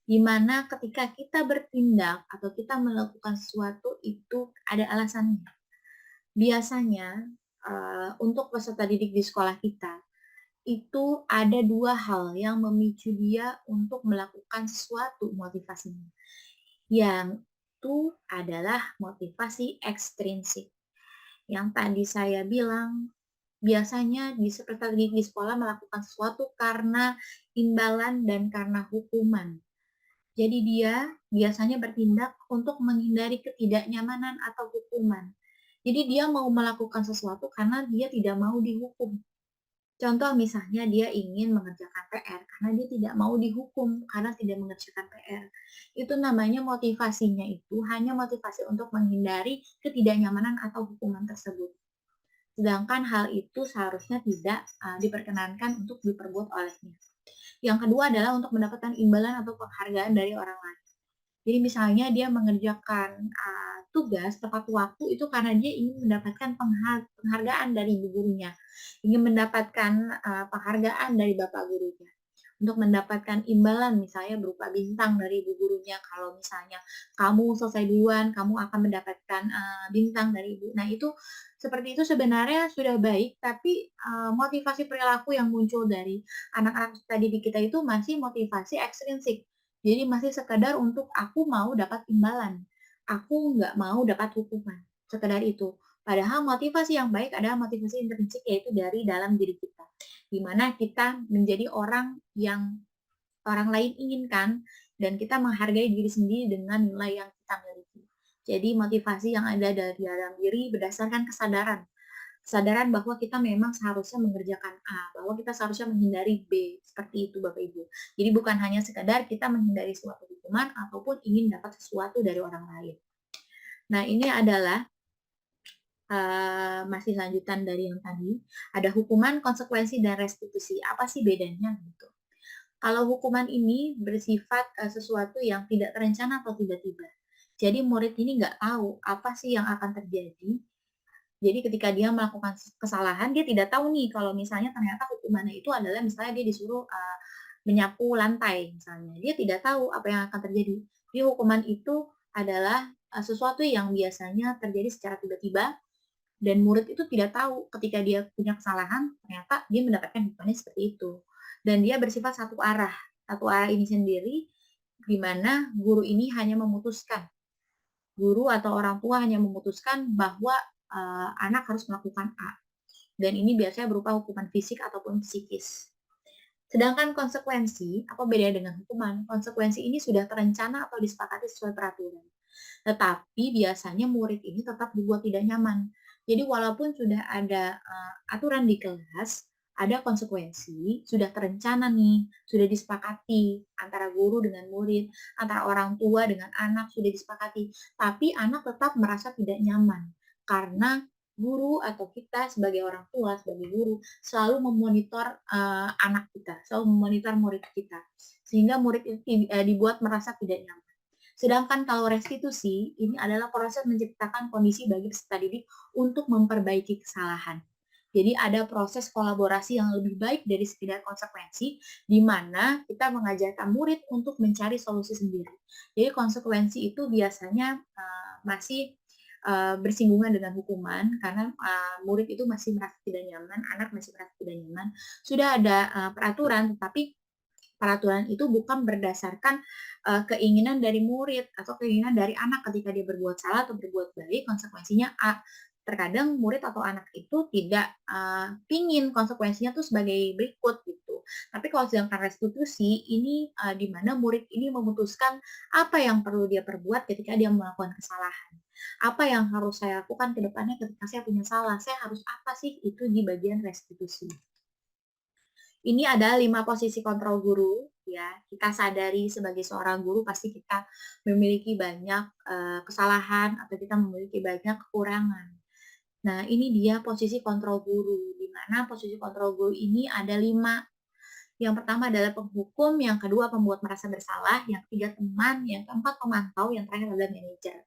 di mana ketika kita bertindak atau kita melakukan sesuatu itu ada alasannya. Biasanya untuk peserta didik di sekolah kita, itu ada 2 hal yang memicu dia untuk melakukan sesuatu motivasinya. Yang itu adalah motivasi ekstrinsik. Yang tadi saya bilang, biasanya seperti di sekolah melakukan sesuatu karena imbalan dan karena hukuman. Jadi dia biasanya bertindak untuk menghindari ketidaknyamanan atau hukuman. Jadi dia mau melakukan sesuatu karena dia tidak mau dihukum. Contoh misalnya dia ingin mengerjakan PR karena dia tidak mau dihukum karena tidak mengerjakan PR. Itu namanya motivasinya itu hanya motivasi untuk menghindari ketidaknyamanan atau hukuman tersebut. Sedangkan hal itu seharusnya tidak diperkenankan untuk diperbuat olehnya. Yang kedua adalah untuk mendapatkan imbalan atau penghargaan dari orang lain. Jadi misalnya dia mengerjakan tugas tepat waktu itu karena dia ingin mendapatkan penghargaan dari ibu gurunya, ingin mendapatkan penghargaan dari bapak gurunya, untuk mendapatkan imbalan misalnya berupa bintang dari ibu gurunya. Kalau misalnya kamu selesai duluan, kamu akan mendapatkan bintang dari ibu. Nah itu seperti itu sebenarnya sudah baik, tapi motivasi perilaku yang muncul dari anak-anak didik kita itu masih motivasi ekstrinsik. Jadi masih sekedar untuk aku mau dapat imbalan, aku nggak mau dapat hukuman, sekedar itu. Padahal motivasi yang baik adalah motivasi intrinsik, yaitu dari dalam diri kita. Di mana kita menjadi orang yang orang lain inginkan, dan kita menghargai diri sendiri dengan nilai yang kita miliki. Jadi motivasi yang ada dari dalam diri berdasarkan kesadaran. Kesadaran bahwa kita memang seharusnya mengerjakan A, bahwa kita seharusnya menghindari B, seperti itu Bapak Ibu. Jadi bukan hanya sekadar kita menghindari suatu hukuman ataupun ingin dapat sesuatu dari orang lain. Nah ini adalah masih lanjutan dari yang tadi. Ada hukuman, konsekuensi, dan restitusi. Apa sih bedanya gitu? Kalau hukuman ini bersifat sesuatu yang tidak terencana atau tiba-tiba. Jadi murid ini nggak tahu apa sih yang akan terjadi. Jadi ketika dia melakukan kesalahan, dia tidak tahu nih kalau misalnya ternyata hukumannya itu adalah misalnya dia disuruh menyapu lantai misalnya. Dia tidak tahu apa yang akan terjadi. Jadi hukuman itu adalah sesuatu yang biasanya terjadi secara tiba-tiba dan murid itu tidak tahu ketika dia punya kesalahan ternyata dia mendapatkan hukumannya seperti itu. Dan dia bersifat satu arah. Satu arah ini sendiri di mana guru ini hanya memutuskan. Guru atau orang tua hanya memutuskan bahwa anak harus melakukan A. Dan ini biasanya berupa hukuman fisik ataupun psikis. Sedangkan konsekuensi, apa bedanya dengan hukuman? Konsekuensi ini sudah terencana atau disepakati sesuai peraturan. Tetapi biasanya murid ini tetap dibuat tidak nyaman. Jadi walaupun sudah ada aturan di kelas, ada konsekuensi, sudah terencana nih, sudah disepakati antara guru dengan murid, antara orang tua dengan anak sudah disepakati, tapi anak tetap merasa tidak nyaman karena guru atau kita sebagai orang tua, sebagai guru, selalu memonitor anak kita, selalu memonitor murid kita, sehingga murid itu dibuat merasa tidak nyaman. Sedangkan kalau restitusi, ini adalah proses menciptakan kondisi bagi peserta didik untuk memperbaiki kesalahan. Jadi ada proses kolaborasi yang lebih baik dari sekedar konsekuensi, di mana kita mengajarkan murid untuk mencari solusi sendiri. Jadi konsekuensi itu biasanya masih bersinggungan dengan hukuman karena murid itu masih merasa tidak nyaman, anak masih merasa tidak nyaman. Sudah ada peraturan, tetapi peraturan itu bukan berdasarkan keinginan dari murid atau keinginan dari anak ketika dia berbuat salah atau berbuat baik, konsekuensinya A. Terkadang murid atau anak itu tidak pingin konsekuensinya tuh sebagai berikut gitu. Tapi kalau sedangkan restitusi ini di mana murid ini memutuskan apa yang perlu dia perbuat ketika dia melakukan kesalahan. Apa yang harus saya lakukan ke depannya ketika saya punya salah? Saya harus apa sih? Itu di bagian restitusi. Ini ada 5 posisi kontrol guru, ya. Kita sadari sebagai seorang guru pasti kita memiliki banyak kesalahan atau kita memiliki banyak kekurangan. Nah, ini dia posisi kontrol guru, di mana posisi kontrol guru ini ada 5. Yang pertama adalah penghukum, yang kedua pembuat merasa bersalah, yang ketiga teman, yang keempat pemantau, yang terakhir adalah manajer.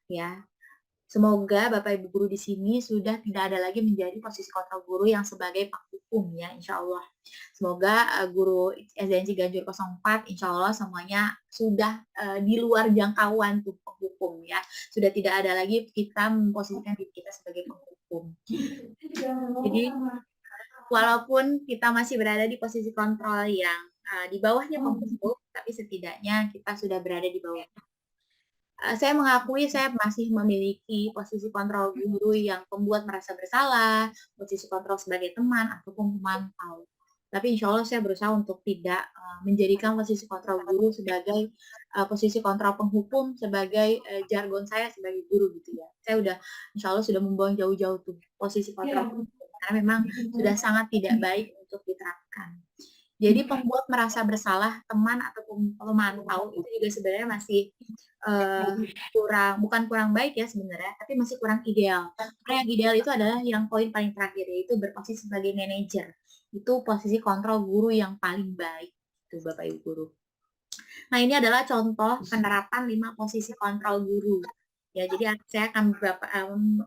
Ya, semoga Bapak Ibu guru di sini sudah tidak ada lagi menjadi posisi kontrol guru yang sebagai penghukum ya, insya Allah. Semoga guru SDN Ciganjur 04 insya Allah semuanya sudah di luar jangkauan tuh penghukum ya. Sudah tidak ada lagi kita memposisikan diri kita sebagai penghukum. Jadi walaupun kita masih berada di posisi kontrol yang di bawahnya pembentuk, tapi setidaknya kita sudah berada di bawah. Saya mengakui saya masih memiliki posisi kontrol guru yang pembuat merasa bersalah, posisi kontrol sebagai teman ataupun pemantau. Tapi insya Allah saya berusaha untuk tidak menjadikan posisi kontrol guru sebagai posisi kontrol penghukum, sebagai jargon saya sebagai guru gitu ya. Saya udah insya Allah sudah membuang jauh-jauh tuh posisi kontrol penghukum, karena memang sudah sangat tidak baik untuk diterapkan. Jadi pembuat merasa bersalah teman ataupun pemantau itu juga sebenarnya masih bukan kurang baik ya sebenarnya, tapi masih kurang ideal. Karena yang ideal itu adalah yang poin paling terakhir, yaitu berposisi sebagai manajer. Itu posisi kontrol guru yang paling baik, itu Bapak Ibu guru. Nah, ini adalah contoh penerapan 5 posisi kontrol guru. Ya, jadi saya akan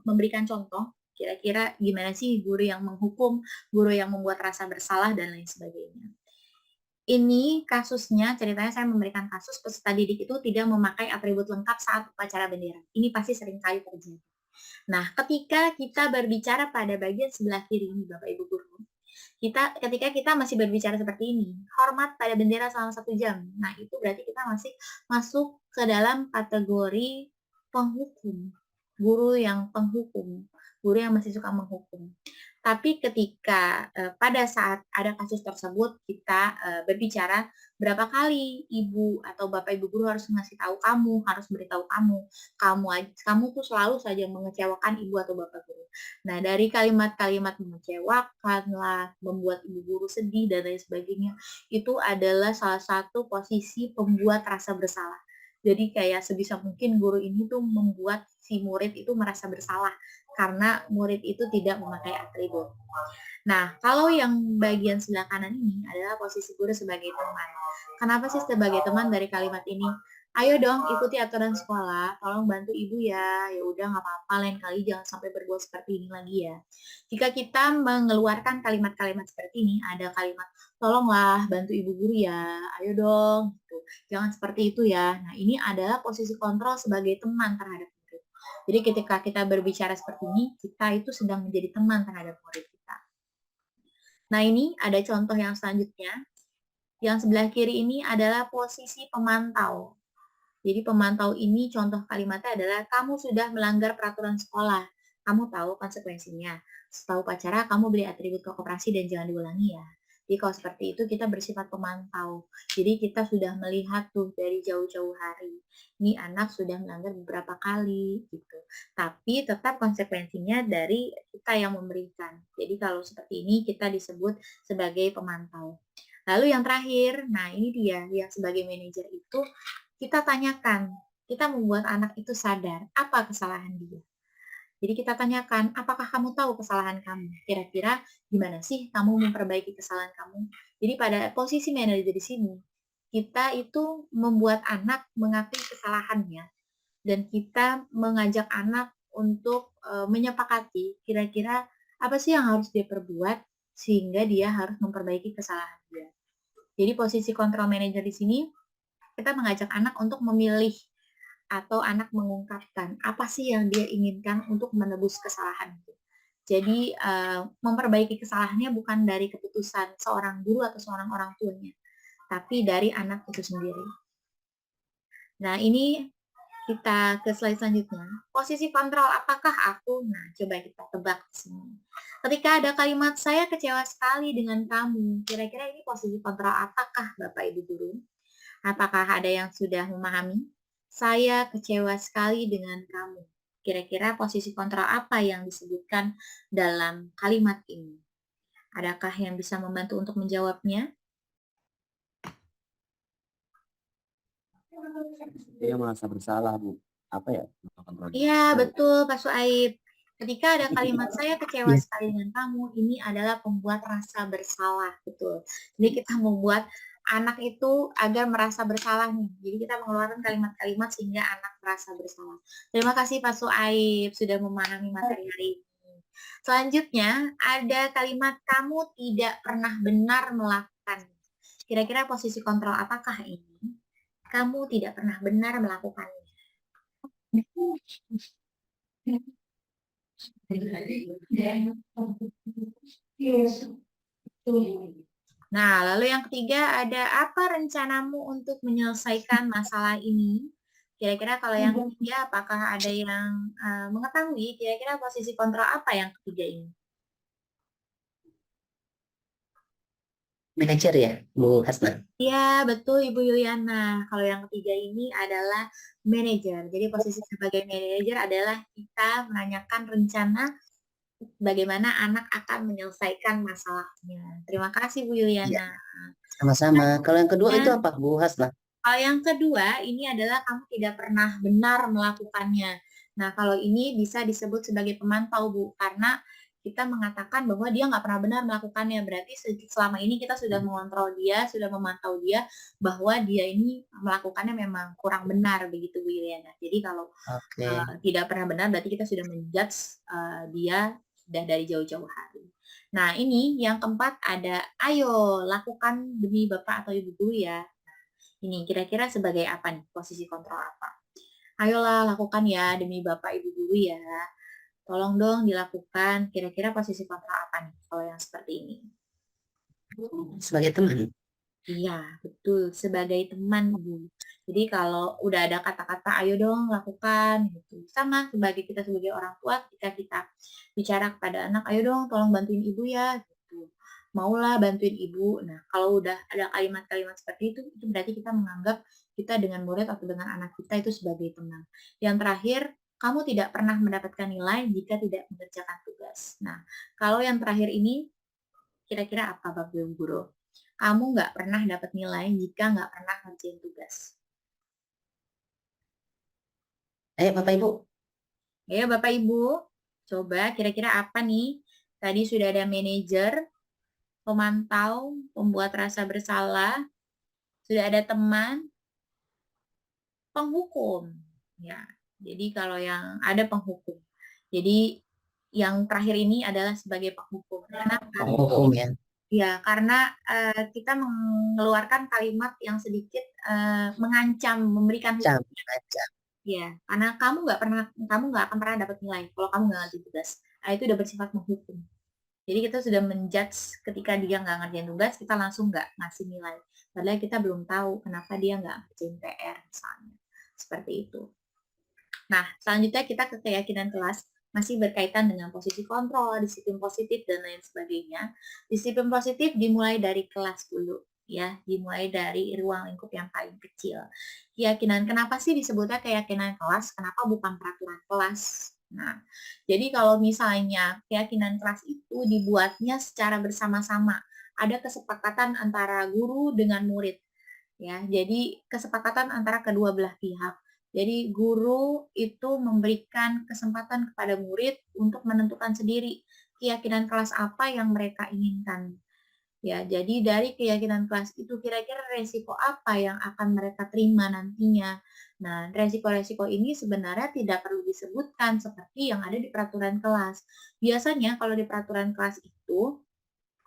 memberikan contoh kira-kira gimana sih guru yang menghukum, guru yang membuat rasa bersalah dan lain sebagainya. Ini kasusnya, ceritanya saya memberikan kasus peserta didik itu tidak memakai atribut lengkap saat upacara bendera. Ini pasti sering kali terjadi. Nah, ketika kita berbicara pada bagian sebelah kiri ini, Bapak Ibu guru, ketika kita masih berbicara seperti ini, hormat pada bendera selama 1 jam. Nah, itu berarti kita masih masuk ke dalam kategori penghukum, guru yang penghukum, guru yang masih suka menghukum. Tapi ketika pada saat ada kasus tersebut kita berbicara berapa kali ibu atau bapak ibu guru harus ngasih tahu kamu, harus beritahu kamu tuh selalu saja mengecewakan ibu atau bapak guru. Nah, dari kalimat-kalimat mengecewakan lah, membuat ibu guru sedih dan lain sebagainya, itu adalah salah satu posisi pembuat rasa bersalah. Jadi kayak sebisa mungkin guru ini tuh membuat si murid itu merasa bersalah karena murid itu tidak memakai atribut. Nah, kalau yang bagian sebelah kanan ini adalah posisi guru sebagai teman. Kenapa sih sebagai teman dari kalimat ini? Ayo dong ikuti aturan sekolah, tolong bantu ibu ya. Ya udah nggak apa-apa, lain kali jangan sampai berbuat seperti ini lagi ya. Jika kita mengeluarkan kalimat-kalimat seperti ini, ada kalimat tolonglah bantu ibu guru ya, ayo dong. Gitu. Jangan seperti itu ya. Nah, ini adalah posisi kontrol sebagai teman terhadap murid. Jadi ketika kita berbicara seperti ini, kita itu sedang menjadi teman terhadap murid kita. Nah, ini ada contoh yang selanjutnya. Yang sebelah kiri ini adalah posisi pemantau. Jadi pemantau ini contoh kalimatnya adalah kamu sudah melanggar peraturan sekolah. Kamu tahu konsekuensinya. Setelah upacara kamu beli atribut ke koperasi dan jangan diulangi ya. Jadi kalau seperti itu kita bersifat pemantau. Jadi kita sudah melihat tuh dari jauh-jauh hari. Ini anak sudah melanggar beberapa kali gitu. Tapi tetap konsekuensinya dari kita yang memberikan. Jadi kalau seperti ini kita disebut sebagai pemantau. Lalu yang terakhir, nah ini dia yang sebagai manajer itu kita tanyakan, kita membuat anak itu sadar apa kesalahan dia. Jadi kita tanyakan, apakah kamu tahu kesalahan kamu? Kira-kira gimana sih kamu memperbaiki kesalahan kamu? Jadi pada posisi manajer di sini, kita itu membuat anak mengakui kesalahannya dan kita mengajak anak untuk menyepakati kira-kira apa sih yang harus dia perbuat sehingga dia harus memperbaiki kesalahan dia. Jadi posisi kontrol manajer di sini kita mengajak anak untuk memilih atau anak mengungkapkan apa sih yang dia inginkan untuk menebus kesalahan itu. Jadi memperbaiki kesalahannya bukan dari keputusan seorang guru atau seorang orang tuanya, tapi dari anak itu sendiri. Nah, ini kita ke slide selanjutnya. Posisi kontrol apakah aku? Nah, coba kita tebak di sini. Ketika ada kalimat saya kecewa sekali dengan kamu, kira-kira ini posisi kontrol apakah Bapak Ibu guru? Apakah ada yang sudah memahami? Saya kecewa sekali dengan kamu. Kira-kira posisi kontrol apa yang disebutkan dalam kalimat ini? Adakah yang bisa membantu untuk menjawabnya? Dia merasa bersalah, Bu. Apa ya? Iya, betul Pak Suaib. Ketika ada kalimat saya kecewa sekali dengan kamu, ini adalah pembuat rasa bersalah, betul. Jadi kita membuat anak itu agar merasa bersalah nih. Jadi kita mengeluarkan kalimat-kalimat sehingga anak merasa bersalah. Terima kasih Pak Suaib sudah memahami materi hari ini. Selanjutnya ada kalimat kamu tidak pernah benar melakukan. Kira-kira posisi kontrol apakah ini? Kamu tidak pernah benar melakukannya. Nah, lalu yang ketiga, ada apa rencanamu untuk menyelesaikan masalah ini? Kira-kira kalau yang ketiga, apakah ada yang mengetahui kira-kira posisi kontrol apa yang ketiga ini? Manajer ya, Bu Hasna. Ya, betul Ibu Yuyana. Kalau yang ketiga ini adalah manajer. Jadi posisi sebagai manajer adalah kita menanyakan rencana bagaimana anak akan menyelesaikan masalahnya. Terima kasih Bu Iya, Yuyana. sama-sama. Kalau yang kedua itu Ya, apa, Bu Hasna? hal yang kedua ini adalah kamu tidak pernah benar melakukannya. Nah, kalau ini bisa disebut sebagai pemantau, Bu, karena kita mengatakan bahwa dia nggak pernah benar melakukannya. Berarti selama ini kita sudah mengontrol dia, sudah memantau dia bahwa dia ini melakukannya memang kurang benar, begitu Bu Iliana. Jadi kalau Oke. tidak pernah benar, berarti kita sudah menjudge dia sudah dari jauh-jauh hari. Nah, ini yang keempat ada, ayo lakukan demi Bapak atau Ibu Guru ya. Ini kira-kira sebagai apa nih, posisi kontrol apa? Ayolah lakukan ya demi Bapak Ibu Guru ya. Tolong dong dilakukan. Kira-kira posisi kontrol apa nih kalau yang seperti ini? Sebagai teman. Iya, betul. Sebagai teman, Bu. Jadi kalau udah ada kata-kata, ayo dong lakukan, gitu. Sama sebagai kita sebagai orang tua, ketika kita bicara kepada anak, ayo dong tolong bantuin ibu ya, gitu. Maulah bantuin ibu. Nah, kalau udah ada kalimat-kalimat seperti itu berarti kita menganggap kita dengan murid atau dengan anak kita itu sebagai teman. Yang terakhir, kamu tidak pernah mendapatkan nilai jika tidak mengerjakan tugas. Nah, kalau yang terakhir ini, kira-kira apa Bapak Ibu Guru? Kamu nggak pernah dapat nilai jika nggak pernah ngerjain tugas. Ayo Bapak Ibu. Ya, Bapak Ibu, coba kira-kira apa nih? Tadi sudah ada manajer, pemantau, pembuat rasa bersalah, sudah ada teman, penghukum. Ya, jadi kalau yang ada penghukum. Jadi yang terakhir ini adalah sebagai penghukum. Kenapa? Hukum ya. Ya, karena kita mengeluarkan kalimat yang sedikit mengancam, memberikan Cam, cam. ya, karena kamu nggak akan pernah dapat nilai kalau kamu nggak ngerjain tugas. Nah, itu udah bersifat menghukum. Jadi kita sudah menjudge ketika dia nggak ngerjain tugas, kita langsung nggak ngasih nilai. Padahal kita belum tahu kenapa dia nggak ngerjain PR misalnya. Seperti itu. Nah, selanjutnya kita ke keyakinan kelas, masih berkaitan dengan posisi kontrol, disiplin positif, dan lain sebagainya. Disiplin positif dimulai dari kelas dulu, ya, dimulai dari ruang lingkup yang paling kecil. Keyakinan, kenapa sih disebutnya keyakinan kelas? Kenapa bukan peraturan kelas? Nah, jadi kalau misalnya keyakinan kelas itu dibuatnya secara bersama-sama, ada kesepakatan antara guru dengan murid, ya. Jadi kesepakatan antara kedua belah pihak. Jadi guru itu memberikan kesempatan kepada murid untuk menentukan sendiri keyakinan kelas apa yang mereka inginkan. Ya, jadi dari keyakinan kelas itu kira-kira resiko apa yang akan mereka terima nantinya. Nah, resiko-resiko ini sebenarnya tidak perlu disebutkan seperti yang ada di peraturan kelas. Biasanya kalau di peraturan kelas itu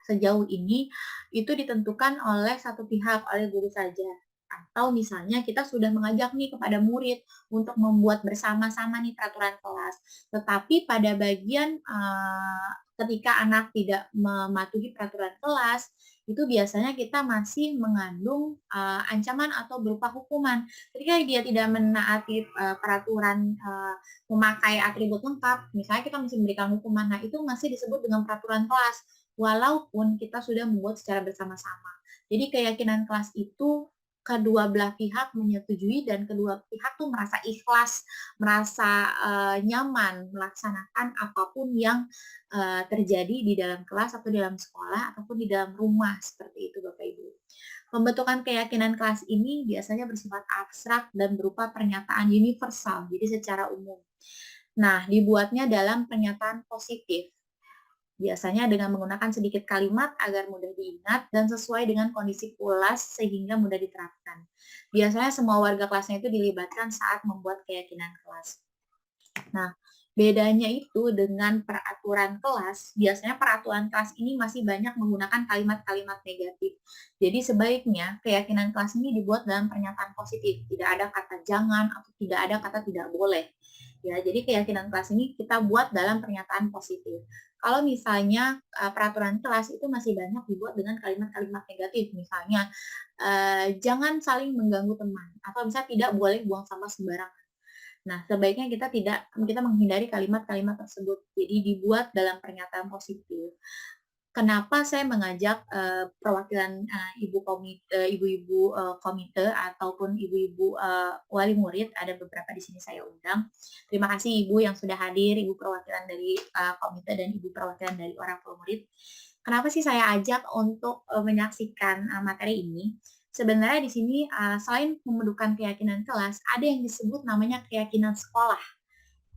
sejauh ini itu ditentukan oleh satu pihak, oleh guru saja. Atau misalnya kita sudah mengajak nih kepada murid untuk membuat bersama-sama nih peraturan kelas. Tetapi pada bagian ketika anak tidak mematuhi peraturan kelas, itu biasanya kita masih mengandung ancaman atau berupa hukuman. Ketika dia tidak menaati peraturan memakai atribut lengkap, misalnya kita masih memberikan hukuman, nah itu masih disebut dengan peraturan kelas walaupun kita sudah membuat secara bersama-sama. Jadi keyakinan kelas itu kedua belah pihak menyetujui dan kedua pihak tuh merasa ikhlas, merasa nyaman melaksanakan apapun yang terjadi di dalam kelas atau di dalam sekolah ataupun di dalam rumah, seperti itu Bapak Ibu. Pembentukan keyakinan kelas ini biasanya bersifat abstrak dan berupa pernyataan universal, jadi secara umum. Nah, dibuatnya dalam pernyataan positif. Biasanya dengan menggunakan sedikit kalimat agar mudah diingat dan sesuai dengan kondisi kelas sehingga mudah diterapkan. Biasanya semua warga kelasnya itu dilibatkan saat membuat keyakinan kelas. Nah, bedanya itu dengan peraturan kelas, biasanya peraturan kelas ini masih banyak menggunakan kalimat-kalimat negatif. Jadi sebaiknya keyakinan kelas ini dibuat dalam pernyataan positif, tidak ada kata jangan atau tidak ada kata tidak boleh. Ya, jadi keyakinan kelas ini kita buat dalam pernyataan positif. kalau misalnya peraturan kelas itu masih banyak dibuat dengan kalimat-kalimat negatif, misalnya jangan saling mengganggu teman, atau misalnya tidak boleh buang sampah sembarangan. Nah, sebaiknya kita menghindari kalimat-kalimat tersebut. Jadi dibuat dalam pernyataan positif. Kenapa saya mengajak perwakilan ibu-ibu komite ataupun ibu-ibu wali murid, ada beberapa di sini saya undang. Terima kasih Ibu yang sudah hadir, Ibu perwakilan dari komite dan Ibu perwakilan dari orang tua murid. Kenapa sih saya ajak untuk menyaksikan materi ini? Sebenarnya di sini selain pembentukan keyakinan kelas, ada yang disebut namanya keyakinan sekolah.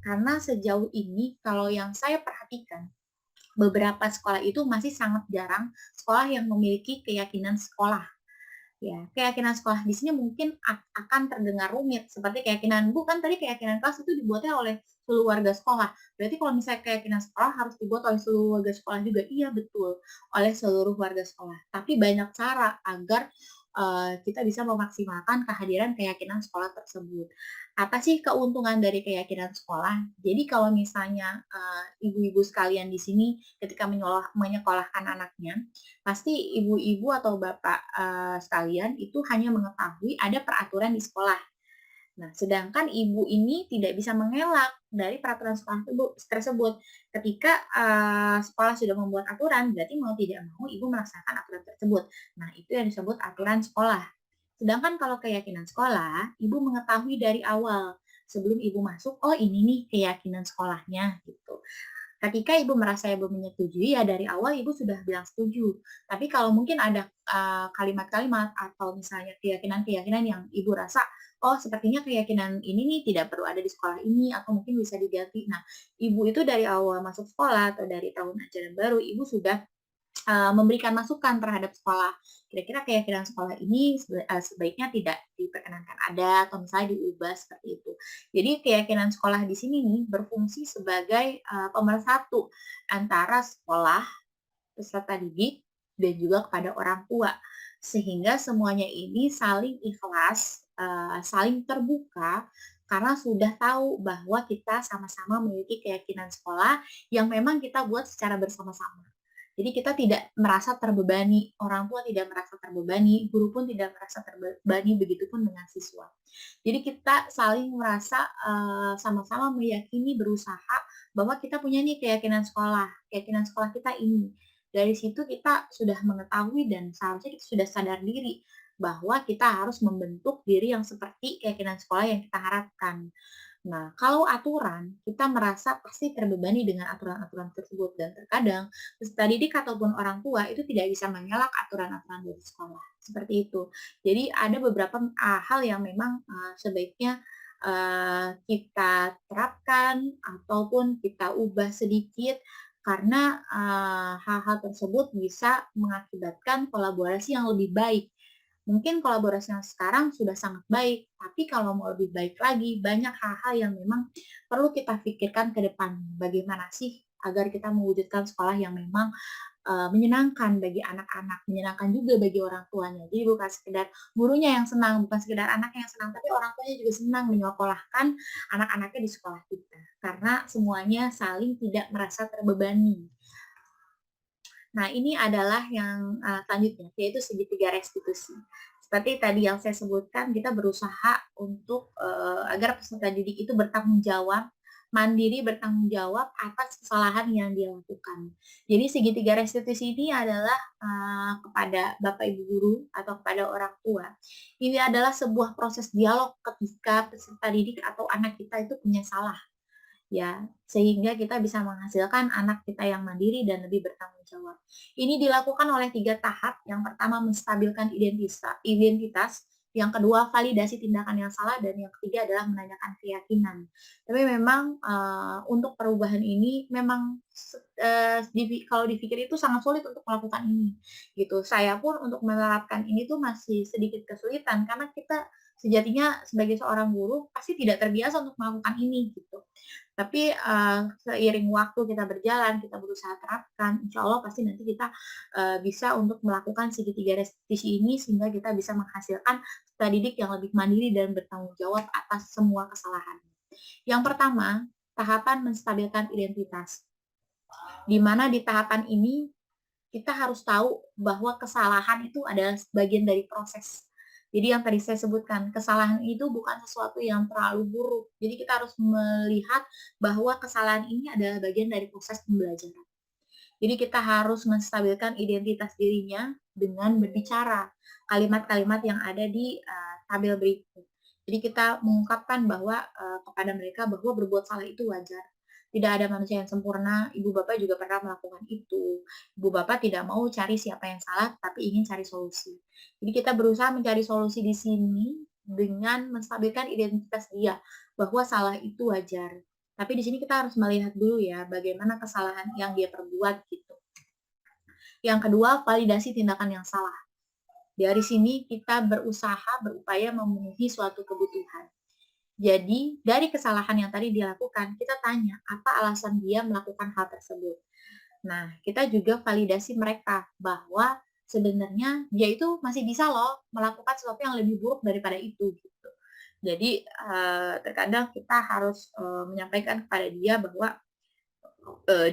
Karena sejauh ini kalau yang saya perhatikan, beberapa sekolah itu masih sangat jarang sekolah yang memiliki keyakinan sekolah. Ya, keyakinan sekolah di sini mungkin akan terdengar rumit, seperti keyakinan bukan tadi keyakinan kelas itu dibuatnya oleh seluruh warga sekolah. Berarti kalau misalnya keyakinan sekolah harus dibuat oleh seluruh warga sekolah juga, iya betul, oleh seluruh warga sekolah. Tapi banyak cara agar kita bisa memaksimalkan kehadiran keyakinan sekolah tersebut. Apa sih keuntungan dari keyakinan sekolah? Jadi kalau misalnya ibu-ibu sekalian di sini ketika menyekolahkan anaknya, pasti ibu-ibu atau bapak sekalian itu hanya mengetahui ada peraturan di sekolah. Nah, sedangkan ibu ini tidak bisa mengelak dari peraturan sekolah tersebut. Ketika sekolah sudah membuat aturan, berarti mau tidak mau ibu melaksanakan aturan tersebut. Nah, itu yang disebut aturan sekolah. Sedangkan kalau keyakinan sekolah, ibu mengetahui dari awal sebelum ibu masuk, oh ini nih keyakinan sekolahnya gitu. Ketika ibu merasa ibu menyetujui, ya dari awal ibu sudah bilang setuju. Tapi kalau mungkin ada kalimat-kalimat atau misalnya keyakinan-keyakinan yang ibu rasa, oh sepertinya keyakinan ini nih tidak perlu ada di sekolah ini atau mungkin bisa diganti. Nah, ibu itu dari awal masuk sekolah atau dari tahun ajaran baru, ibu sudah memberikan masukan terhadap sekolah. Kira-kira keyakinan sekolah ini sebaiknya tidak diperkenankan ada atau misalnya diubah seperti itu. Jadi keyakinan sekolah di sini nih berfungsi sebagai pemersatu antara sekolah, peserta didik, dan juga kepada orang tua. Sehingga semuanya ini saling ikhlas, saling terbuka, karena sudah tahu bahwa kita sama-sama memiliki keyakinan sekolah yang memang kita buat secara bersama-sama. Jadi kita tidak merasa terbebani, orang tua tidak merasa terbebani, guru pun tidak merasa terbebani, begitupun dengan siswa. Jadi kita saling merasa sama-sama meyakini, berusaha bahwa kita punya nih keyakinan sekolah kita ini. Dari situ kita sudah mengetahui dan seharusnya kita sudah sadar diri bahwa kita harus membentuk diri yang seperti keyakinan sekolah yang kita harapkan. Nah, kalau aturan, kita merasa pasti terbebani dengan aturan-aturan tersebut dan terkadang peserta didik ataupun orang tua itu tidak bisa mengelak aturan-aturan dari sekolah. Seperti itu. Jadi ada beberapa hal yang memang sebaiknya kita terapkan ataupun kita ubah sedikit karena hal-hal tersebut bisa mengakibatkan kolaborasi yang lebih baik. Mungkin kolaborasi yang sekarang sudah sangat baik, tapi kalau mau lebih baik lagi, banyak hal-hal yang memang perlu kita pikirkan ke depan. Bagaimana sih agar kita mewujudkan sekolah yang memang menyenangkan bagi anak-anak, menyenangkan juga bagi orang tuanya. Jadi bukan sekedar gurunya yang senang, bukan sekedar anaknya yang senang, tapi orang tuanya juga senang menyekolahkan anak-anaknya di sekolah kita. Karena semuanya saling tidak merasa terbebani. Nah, ini adalah yang selanjutnya, yaitu segitiga restitusi. Seperti tadi yang saya sebutkan, kita berusaha untuk agar peserta didik itu bertanggung jawab, mandiri bertanggung jawab atas kesalahan yang dia lakukan. Jadi segitiga restitusi ini adalah kepada Bapak Ibu guru atau kepada orang tua. Ini adalah sebuah proses dialog ketika peserta didik atau anak kita itu punya salah. Ya, sehingga kita bisa menghasilkan anak kita yang mandiri dan lebih bertanggung jawab. Ini dilakukan oleh 3 tahap. Yang pertama menstabilkan identitas, yang kedua validasi tindakan yang salah, dan yang ketiga adalah menanyakan keyakinan. Tapi memang untuk perubahan ini memang kalau dipikir itu sangat sulit untuk melakukan ini. Gitu. Saya pun untuk menerapkan ini tuh masih sedikit kesulitan karena kita sejatinya sebagai seorang guru pasti tidak terbiasa untuk melakukan ini gitu. Tapi seiring waktu kita berjalan, kita berusaha terapkan, insya Allah pasti nanti kita bisa untuk melakukan segitiga restitusi ini sehingga kita bisa menghasilkan peserta didik yang lebih mandiri dan bertanggung jawab atas semua kesalahan. Yang pertama, tahapan menstabilkan identitas. Di mana di tahapan ini kita harus tahu bahwa kesalahan itu adalah bagian dari proses. Jadi yang tadi saya sebutkan, kesalahan itu bukan sesuatu yang terlalu buruk. Jadi kita harus melihat bahwa kesalahan ini adalah bagian dari proses pembelajaran. Jadi kita harus menstabilkan identitas dirinya dengan berbicara kalimat-kalimat yang ada di tabel berikut. Jadi kita mengungkapkan bahwa kepada mereka bahwa berbuat salah itu wajar. Tidak ada manusia yang sempurna, ibu bapak juga pernah melakukan itu. Ibu bapak tidak mau cari siapa yang salah, tapi ingin cari solusi. Jadi kita berusaha mencari solusi di sini dengan menstabilkan identitas dia, bahwa salah itu wajar. Tapi di sini kita harus melihat dulu ya, bagaimana kesalahan yang dia perbuat gitu. Yang kedua, validasi tindakan yang salah. Dari sini kita berupaya memenuhi suatu kebutuhan. Jadi, dari kesalahan yang tadi dilakukan, kita tanya, apa alasan dia melakukan hal tersebut. Nah, kita juga validasi mereka bahwa sebenarnya dia itu masih bisa loh melakukan sesuatu yang lebih buruk daripada itu. Gitu. Jadi, terkadang kita harus menyampaikan kepada dia bahwa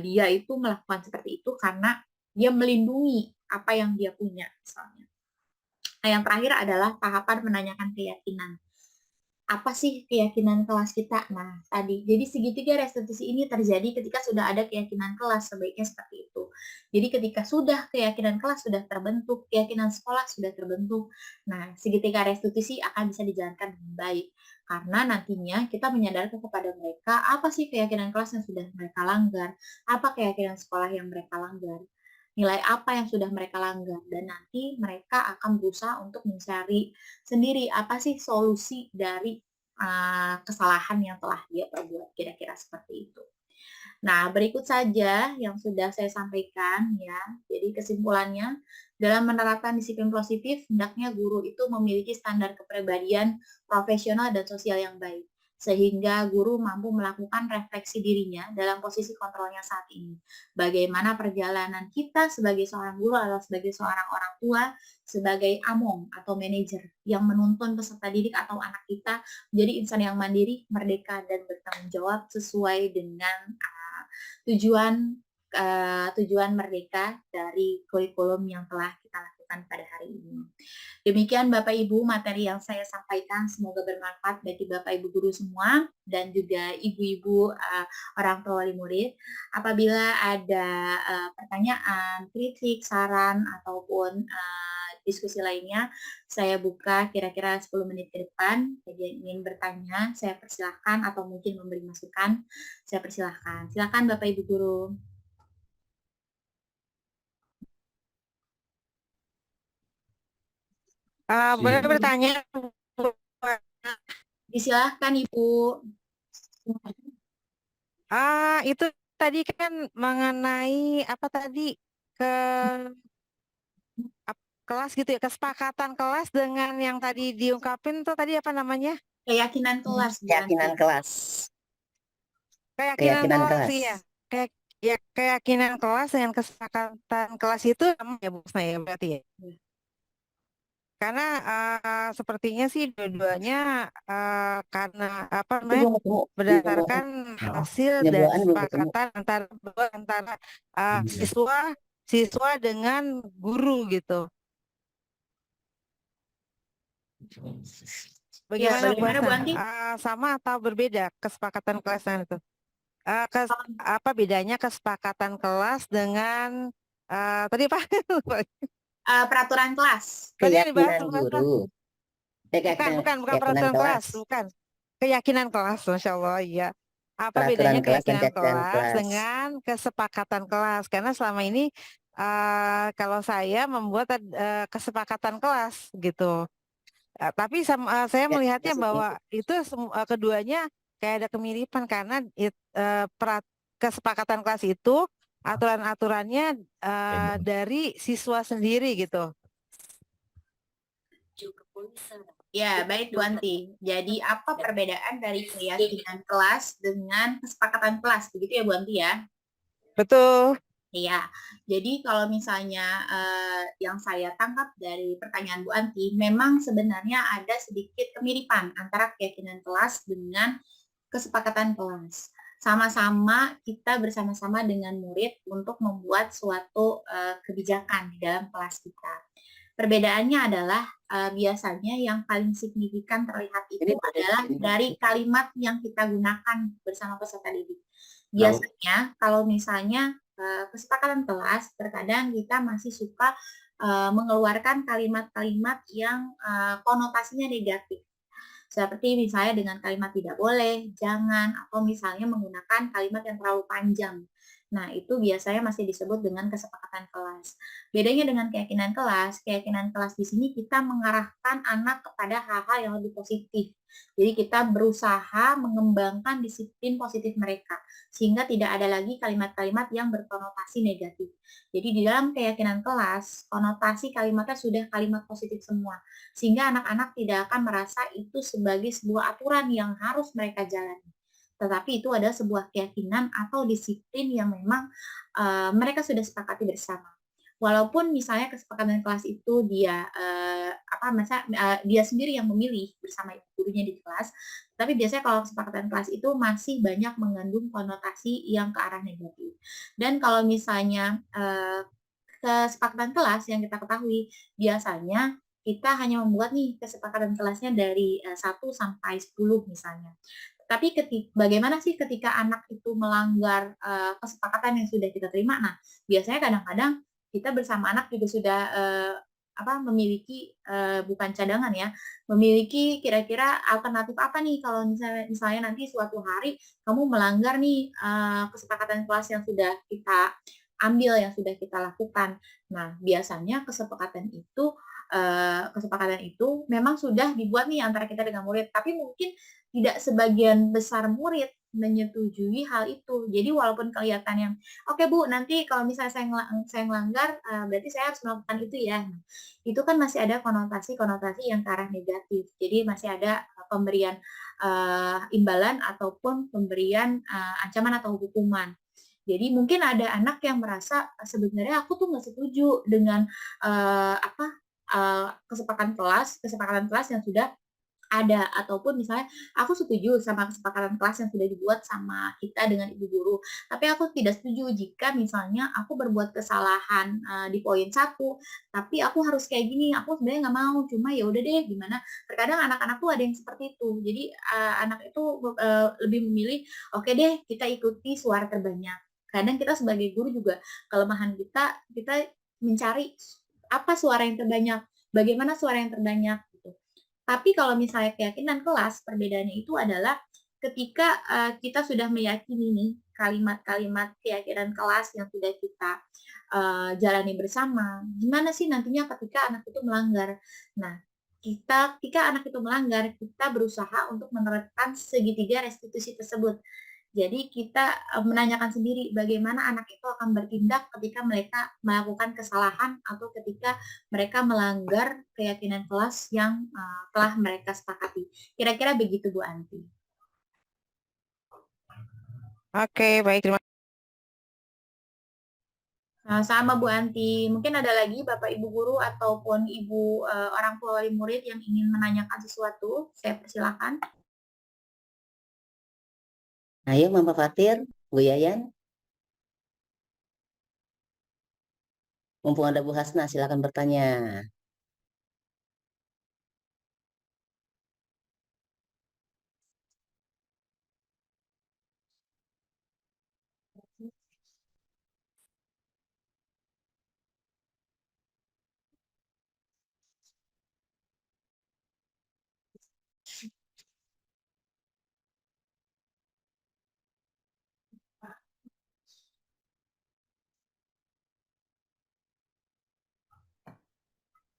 dia itu melakukan seperti itu karena dia melindungi apa yang dia punya, misalnya. Nah, yang terakhir adalah tahapan menanyakan keyakinan. Apa sih keyakinan kelas kita? Nah, tadi. Jadi segitiga restitusi ini terjadi ketika sudah ada keyakinan kelas, sebaiknya seperti itu. Jadi ketika sudah keyakinan kelas sudah terbentuk, keyakinan sekolah sudah terbentuk, nah segitiga restitusi akan bisa dijalankan dengan baik. Karena nantinya kita menyadarkan kepada mereka apa sih keyakinan kelas yang sudah mereka langgar, apa keyakinan sekolah yang mereka langgar, nilai apa yang sudah mereka langgar, dan nanti mereka akan berusaha untuk mencari sendiri apa sih solusi dari kesalahan yang telah dia perbuat, kira-kira seperti itu. Nah, berikut saja yang sudah saya sampaikan ya. Jadi kesimpulannya, dalam menerapkan disiplin positif, hendaknya guru itu memiliki standar kepribadian profesional dan sosial yang baik, sehingga guru mampu melakukan refleksi dirinya dalam posisi kontrolnya saat ini. Bagaimana perjalanan kita sebagai seorang guru atau sebagai seorang orang tua, sebagai among atau manajer yang menuntun peserta didik atau anak kita menjadi insan yang mandiri, merdeka, dan bertanggung jawab sesuai dengan tujuan tujuan merdeka dari kurikulum yang telah kita lakukan pada hari ini. Demikian Bapak Ibu materi yang saya sampaikan, semoga bermanfaat bagi Bapak Ibu guru semua dan juga ibu-ibu orang tua wali murid. Apabila ada pertanyaan, kritik, saran ataupun diskusi lainnya, saya buka kira-kira 10 menit ke depan. Bagi yang ingin bertanya, saya persilahkan atau mungkin memberi masukan, saya persilahkan. Silakan Bapak Ibu guru. Boleh bertanya, Bu? Disilahkan Ibu. Itu tadi kan mengenai apa tadi ke kelas gitu ya, kesepakatan kelas dengan yang tadi diungkapin tuh tadi apa namanya? Keyakinan kelas. Keyakinan kelas. Keyakinan kelas, iya. Keyakinan kelas dengan kesepakatan kelas itu sama ya Bu Husna ya berarti ya. Karena sepertinya sih dua-duanya karena apa namanya berdasarkan hasil dan kesepakatan antara siswa dengan guru gitu. Bagaimana Bu Husna? Sama atau berbeda kesepakatan kelasnya itu? Apa bedanya kesepakatan kelas dengan tadi Pak? Peraturan kelas. Keyakinan guru. Bukan peraturan kelas, bukan. Keyakinan kelas, Masya Allah, iya. Apa bedanya keyakinan kelas dengan kesepakatan kelas? Karena selama ini kalau saya membuat kesepakatan kelas gitu. Tapi saya melihatnya bahwa itu keduanya kayak ada kemiripan karena kesepakatan kelas itu aturan-aturannya dari siswa sendiri gitu. Ya, baik Bu Anti. Jadi apa perbedaan dari keyakinan kelas dengan kesepakatan kelas? Begitu ya Bu Anti ya? Betul. Iya, jadi kalau misalnya yang saya tangkap dari pertanyaan Bu Anti, memang sebenarnya ada sedikit kemiripan antara keyakinan kelas dengan kesepakatan kelas. sama-sama kita bersama-sama dengan murid untuk membuat suatu kebijakan di dalam kelas kita. Perbedaannya adalah biasanya yang paling signifikan terlihat itu adalah dari kalimat yang kita gunakan bersama peserta didik. Biasanya kalau misalnya kesepakatan kelas, terkadang kita masih suka mengeluarkan kalimat-kalimat yang konotasinya negatif. Seperti misalnya dengan kalimat tidak boleh, jangan, atau misalnya menggunakan kalimat yang terlalu panjang. Nah, itu biasanya masih disebut dengan kesepakatan kelas. Bedanya dengan keyakinan kelas di sini kita mengarahkan anak kepada hal-hal yang lebih positif. Jadi kita berusaha mengembangkan disiplin positif mereka, sehingga tidak ada lagi kalimat-kalimat yang berkonotasi negatif. Jadi di dalam keyakinan kelas, konotasi kalimatnya sudah kalimat positif semua, sehingga anak-anak tidak akan merasa itu sebagai sebuah aturan yang harus mereka jalani. Tetapi itu adalah sebuah keyakinan atau disiplin yang memang mereka sudah sepakati bersama. Walaupun misalnya kesepakatan kelas itu dia dia sendiri yang memilih bersama ibu gurunya di kelas, tapi biasanya kalau kesepakatan kelas itu masih banyak mengandung konotasi yang ke arah negatif. Dan kalau misalnya kesepakatan kelas yang kita ketahui, biasanya kita hanya membuat nih kesepakatan kelasnya dari 1 sampai 10 misalnya. Tapi bagaimana sih ketika anak itu melanggar kesepakatan yang sudah kita terima? Nah, biasanya kadang-kadang kita bersama anak juga sudah memiliki bukan cadangan ya, memiliki kira-kira alternatif apa nih kalau misalnya nanti suatu hari kamu melanggar nih kesepakatan kelas yang sudah kita ambil, yang sudah kita lakukan. Nah, biasanya kesepakatan itu memang sudah dibuat nih antara kita dengan murid, tapi mungkin tidak sebagian besar murid menyetujui hal itu. Jadi walaupun kelihatan yang, oke Bu, nanti kalau misalnya saya melanggar, berarti saya harus melakukan itu ya. Nah, itu kan masih ada konotasi-konotasi yang ke arah negatif. Jadi masih ada pemberian imbalan ataupun pemberian ancaman atau hukuman. Jadi mungkin ada anak yang merasa sebenarnya aku tuh nggak setuju dengan kesepakatan kelas yang sudah ada, ataupun misalnya aku setuju sama kesepakatan kelas yang sudah dibuat sama kita dengan ibu guru, tapi aku tidak setuju jika misalnya aku berbuat kesalahan di poin 1, tapi aku harus kayak gini, aku sebenarnya nggak mau, cuma ya udah deh gimana. Terkadang anak-anak tuh ada yang seperti itu. Jadi anak itu lebih memilih, oke deh kita ikuti suara terbanyak. Kadang kita sebagai guru juga kelemahan kita mencari apa suara yang terbanyak, bagaimana suara yang terbanyak gitu. Tapi kalau misalnya keyakinan kelas, perbedaannya itu adalah ketika kita sudah meyakini nih kalimat-kalimat keyakinan kelas yang sudah kita jalani bersama, gimana sih nantinya ketika anak itu melanggar. Nah, ketika anak itu melanggar, kita berusaha untuk menerapkan segitiga restitusi tersebut. Jadi kita menanyakan sendiri bagaimana anak itu akan bertindak ketika mereka melakukan kesalahan atau ketika mereka melanggar keyakinan kelas yang telah mereka sepakati. Kira-kira begitu Bu Anti. Oke, baik. Terima Sama Bu Anti. Mungkin ada lagi Bapak Ibu guru ataupun Ibu orang tua wali murid yang ingin menanyakan sesuatu. Saya persilakan. Ayo Mama Fatir, Bu Yayan. Mumpung ada Bu Hasna, silakan bertanya.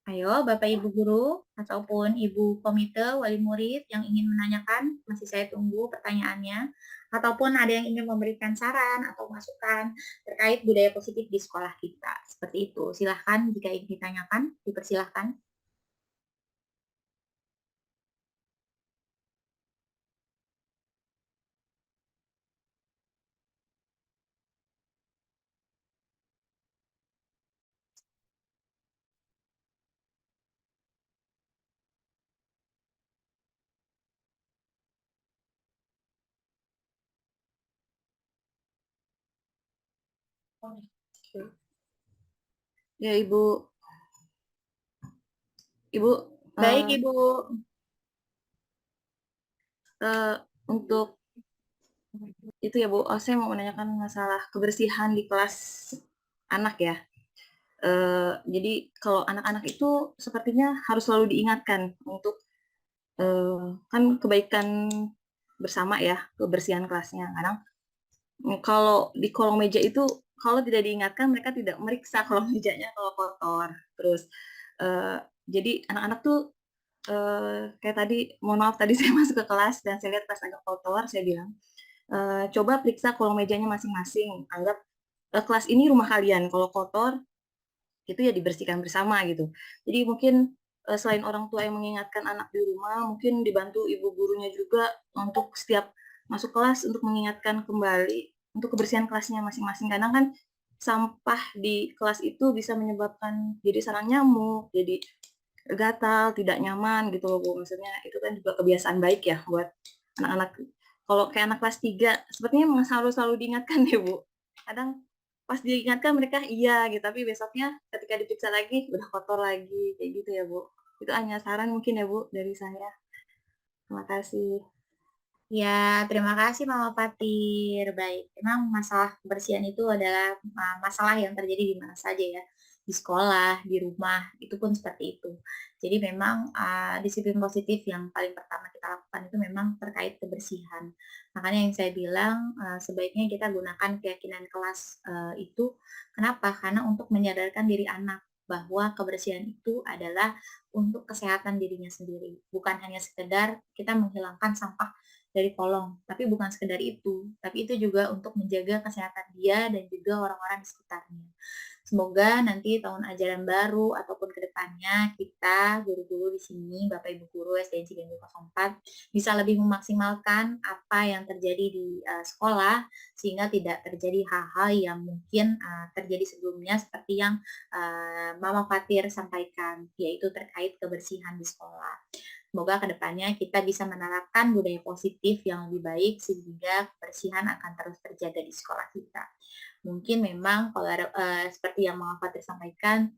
Ayo, Bapak Ibu guru ataupun Ibu komite wali murid yang ingin menanyakan, masih saya tunggu pertanyaannya. Ataupun ada yang ingin memberikan saran atau masukan terkait budaya positif di sekolah kita. Seperti itu. Silahkan jika ingin ditanyakan, dipersilahkan. Ya, Ibu. Ibu, baik Ibu. Untuk itu ya Bu, saya mau menanyakan masalah kebersihan di kelas anak ya. Jadi kalau anak-anak itu sepertinya harus selalu diingatkan untuk kan kebaikan bersama ya, kebersihan kelasnya. Kadang kalau di kolong meja itu kalau tidak diingatkan mereka tidak meriksa kolong mejanya kalau kotor. Terus jadi anak-anak tuh kayak tadi, mohon maaf tadi saya masuk ke kelas dan saya lihat kelas agak kotor, saya bilang, coba periksa kolong mejanya masing-masing. Anggap kelas ini rumah kalian. Kalau kotor itu ya dibersihkan bersama gitu. Jadi mungkin selain orang tua yang mengingatkan anak di rumah, mungkin dibantu ibu gurunya juga untuk setiap masuk kelas untuk mengingatkan kembali untuk kebersihan kelasnya masing-masing. Kadang kan sampah di kelas itu bisa menyebabkan jadi sarang nyamuk, jadi gatal, tidak nyaman gitu loh Bu. Maksudnya itu kan juga kebiasaan baik ya buat anak-anak. Kalau kayak anak kelas 3, sepertinya memang selalu diingatkan ya Bu. Kadang pas diingatkan mereka iya gitu, tapi besoknya ketika diperiksa lagi udah kotor lagi, kayak gitu ya Bu. Itu hanya saran mungkin ya Bu dari saya. Terima kasih. Ya, terima kasih Mama Fatir. Baik, memang masalah kebersihan itu adalah masalah yang terjadi di mana saja ya, di sekolah, di rumah, itu pun seperti itu. Jadi memang disiplin positif yang paling pertama kita lakukan itu memang terkait kebersihan. Makanya yang saya bilang sebaiknya kita gunakan keyakinan kelas itu. Kenapa? Karena untuk menyadarkan diri anak bahwa kebersihan itu adalah untuk kesehatan dirinya sendiri. Bukan hanya sekedar kita menghilangkan sampah dari kolong, tapi bukan sekedar itu, tapi itu juga untuk menjaga kesehatan dia dan juga orang-orang di sekitarnya. Semoga nanti tahun ajaran baru ataupun kedepannya kita guru-guru di sini, Bapak Ibu guru SDN Ciganjur 04 bisa lebih memaksimalkan apa yang terjadi di sekolah sehingga tidak terjadi hal-hal yang mungkin terjadi sebelumnya seperti yang Mama Fatir sampaikan, yaitu terkait kebersihan di sekolah. Semoga kedepannya kita bisa menerapkan budaya positif yang lebih baik sehingga kebersihan akan terus terjaga di sekolah kita. Mungkin memang kalau seperti yang Mama Fatir sampaikan,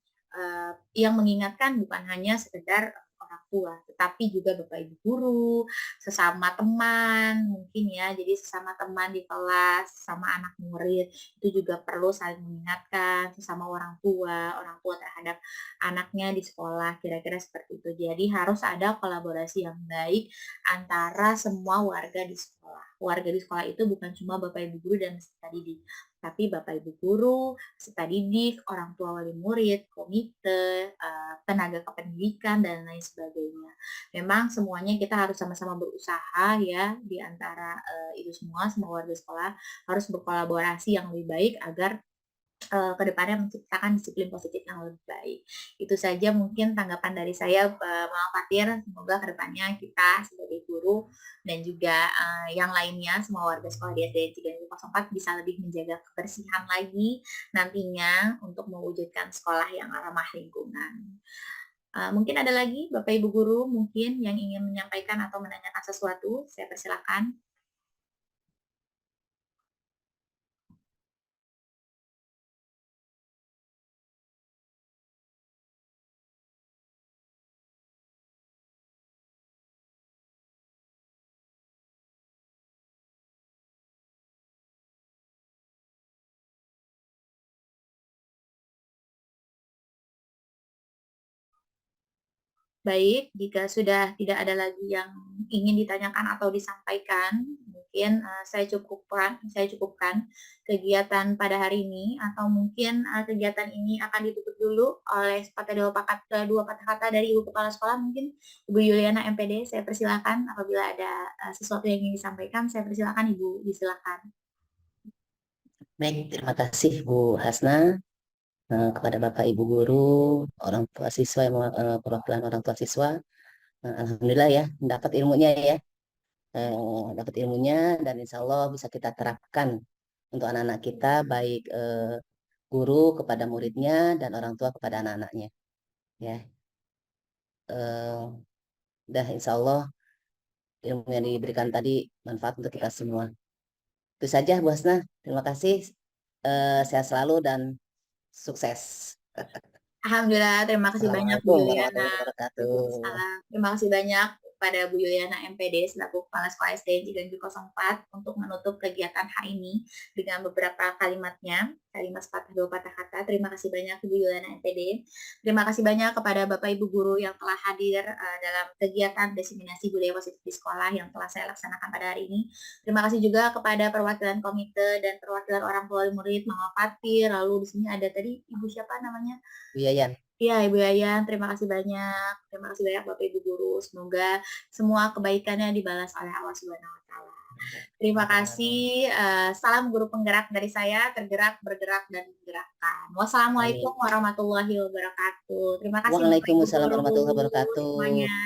yang mengingatkan bukan hanya sekedar orang tua, tetapi juga Bapak Ibu guru, sesama teman mungkin ya, jadi sesama teman di kelas, sama anak murid, itu juga perlu saling mengingatkan, sesama orang tua terhadap anaknya di sekolah, kira-kira seperti itu. Jadi harus ada kolaborasi yang baik antara semua warga di sekolah. Warga di sekolah itu bukan cuma Bapak Ibu guru dan peserta didik, tapi Bapak Ibu guru, peserta didik, orang tua wali murid, komite, tenaga kependidikan, dan lain sebagainya. Memang semuanya kita harus sama-sama berusaha ya, di antara itu semua warga sekolah harus berkolaborasi yang lebih baik agar kedepannya menciptakan disiplin positif yang lebih baik. Itu saja mungkin tanggapan dari saya, Mama Fatir. Semoga kedepannya kita sebagai guru dan juga yang lainnya, semua warga sekolah di SD 3004 bisa lebih menjaga kebersihan lagi nantinya untuk mewujudkan sekolah yang ramah lingkungan. Mungkin ada lagi Bapak Ibu guru mungkin yang ingin menyampaikan atau menanyakan sesuatu, saya persilakan. Baik, jika sudah tidak ada lagi yang ingin ditanyakan atau disampaikan, mungkin saya cukupkan kegiatan pada hari ini, atau mungkin kegiatan ini akan ditutup dulu oleh dua patah kata dari Ibu Kepala Sekolah, mungkin Ibu Yuliana MPD, saya persilakan apabila ada sesuatu yang ingin disampaikan, saya persilakan Ibu, disilakan. Baik, terima kasih Bu Hasna. Kepada Bapak Ibu guru, orang tua siswa yang perwakilan orang tua siswa, alhamdulillah ya dapat ilmunya ya, dapat ilmunya dan insya Allah bisa kita terapkan untuk anak-anak kita, baik guru kepada muridnya dan orang tua kepada anak-anaknya ya. Dah insya Allah ilmu yang diberikan tadi manfaat untuk kita semua. Itu saja Bu Hasna, terima kasih. sehat selalu dan sukses. Alhamdulillah, terima kasih banyak Bu Assalamualaikum Yuliana. warahmatullahi wabarakatuh. Waalaikumsalam. Terima kasih banyak kepada Bu Yuliana MPD selaku Kepala Sekolah SDN Ciganjur 04 untuk menutup kegiatan hari ini dengan beberapa kalimatnya, kalimat sepatah dua patah kata. Terima kasih banyak Bu Yuliana MPD. Terima kasih banyak kepada Bapak Ibu guru yang telah hadir dalam kegiatan diseminasi budaya positif di sekolah yang telah saya laksanakan pada hari ini. Terima kasih juga kepada perwakilan komite dan perwakilan orang tua murid, Mama Fatir. Lalu di sini ada tadi Ibu siapa namanya? Bu Yayan. Iya, Ibu Yayan, terima kasih banyak. Terima kasih banyak Bapak Ibu guru. Semoga semua kebaikannya dibalas oleh Allah Subhanahu wa taala. Terima kasih. Salam guru penggerak dari saya, tergerak, bergerak dan menggerakkan. Wassalamualaikum warahmatullahi wabarakatuh. Terima kasih Bapak Ibu Waalaikumsalam guru warahmatullahi wabarakatuh. semuanya.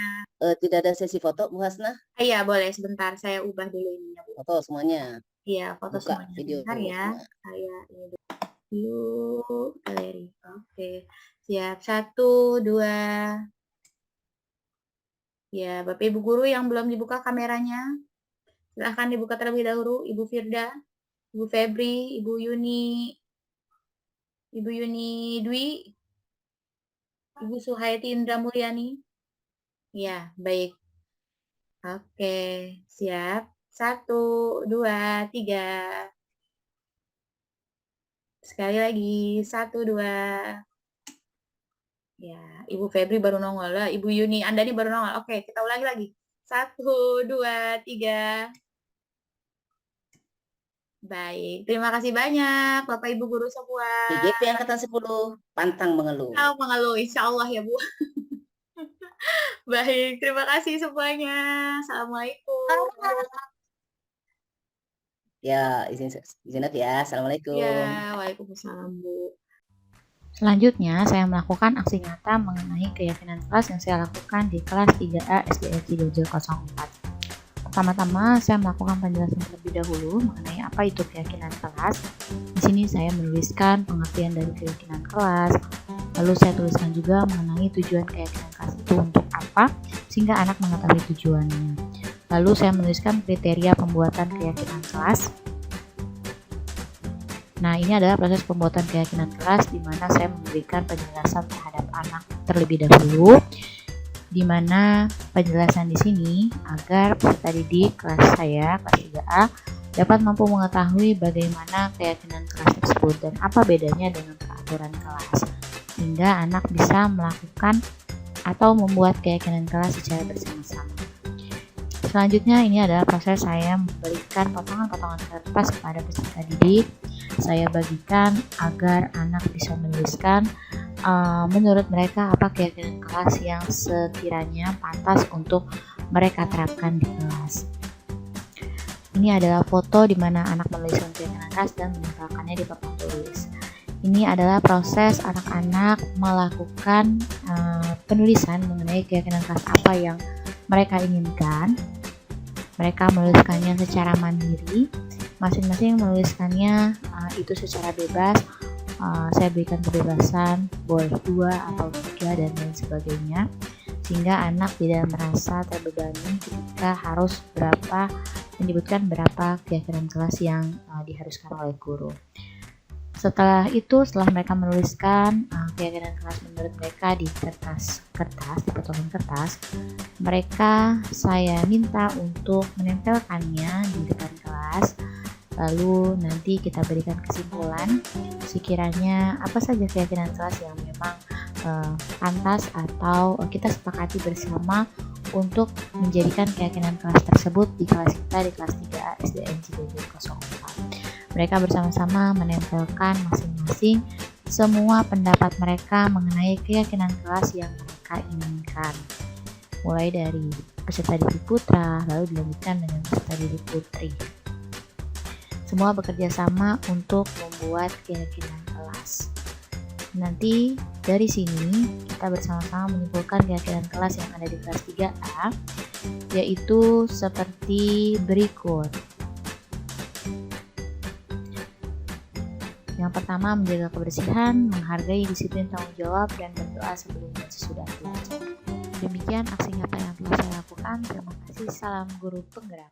Tidak ada sesi foto, Bu Hasna? Iya, boleh sebentar saya ubah dulu ininya, Bu. Foto semuanya. Iya, foto Buka semuanya. video Bentar ya. semua. Saya ini dulu. Yuk, galeri. Oke. Siap. 1, 2. Ya, Bapak Ibu guru yang belum dibuka kameranya, silahkan dibuka terlebih dahulu. Ibu Firda, Ibu Febri, Ibu Yuni Dwi, Ibu Suhaiti Indra Mulyani. Ya, baik. Oke, siap. 1, 2, 3. Sekali lagi, 1, 2. Ya, Ibu Febri baru nongol lah. Ibu Yuni Andani baru nongol. Oke, kita ulangi lagi. 1, 2, 3. Baik, terima kasih banyak Bapak Ibu guru semua. TGP Angkatan 10, pantang mengeluh. Oh, mengeluh, insya Allah ya Bu. Baik, terima kasih semuanya. Assalamualaikum. Ya, izin ya. Assalamualaikum. Ya, waalaikumsalam Bu. Selanjutnya, saya melakukan aksi nyata mengenai keyakinan kelas yang saya lakukan di kelas 3A SDN Ciganjur 04. Pertama-tama, saya melakukan penjelasan terlebih dahulu mengenai apa itu keyakinan kelas. Di sini saya menuliskan pengertian dari keyakinan kelas. Lalu saya tuliskan juga mengenai tujuan keyakinan kelas itu untuk apa, sehingga anak mengetahui tujuannya. Lalu saya menuliskan kriteria pembuatan keyakinan kelas. Nah, ini adalah proses pembuatan keyakinan kelas di mana saya memberikan penjelasan terhadap anak terlebih dahulu, di mana penjelasan di sini agar peserta didik kelas saya, kelas 3A, dapat mampu mengetahui bagaimana keyakinan kelas tersebut dan apa bedanya dengan peraturan kelas, sehingga anak bisa melakukan atau membuat keyakinan kelas secara bersama-sama. Selanjutnya, ini adalah proses saya memberikan potongan-potongan kertas kepada peserta didik. Saya bagikan agar anak bisa menuliskan menurut mereka apa keyakinan kelas yang sekiranya pantas untuk mereka terapkan di kelas. Ini adalah foto di mana anak menuliskan keyakinan kelas dan menempelkannya di papan tulis. Ini adalah proses anak-anak melakukan penulisan mengenai keyakinan kelas apa yang mereka inginkan. Mereka menuliskannya secara mandiri, masing-masing menuliskannya itu secara bebas. Saya berikan kebebasan, boleh 2 atau 3 dan lain sebagainya, sehingga anak tidak merasa terbebani ketika harus menyebutkan berapa keyakinan kelas yang diharuskan oleh guru. Setelah mereka menuliskan keyakinan kelas menurut mereka di di potongan kertas, saya minta untuk menempelkannya di depan kelas. Lalu nanti kita berikan kesimpulan sekiranya apa saja keyakinan kelas yang memang pantas atau kita sepakati bersama untuk menjadikan keyakinan kelas tersebut di kelas kita, di kelas 3A SDN Ciganjur 04. Mereka bersama-sama menempelkan masing-masing semua pendapat mereka mengenai keyakinan kelas yang mereka inginkan. Mulai dari peserta didik putra, lalu dilanjutkan dengan peserta didik putri. Semua bekerja sama untuk membuat keyakinan kelas. Nanti dari sini kita bersama-sama menyimpulkan keyakinan kelas yang ada di kelas 3A, yaitu seperti berikut. Yang pertama, menjaga kebersihan, menghargai disiplin tanggung jawab, dan berdoa sebelum dan sesudah belajar. Demikian aksi nyata yang telah saya lakukan. Terima kasih. Salam guru penggerak.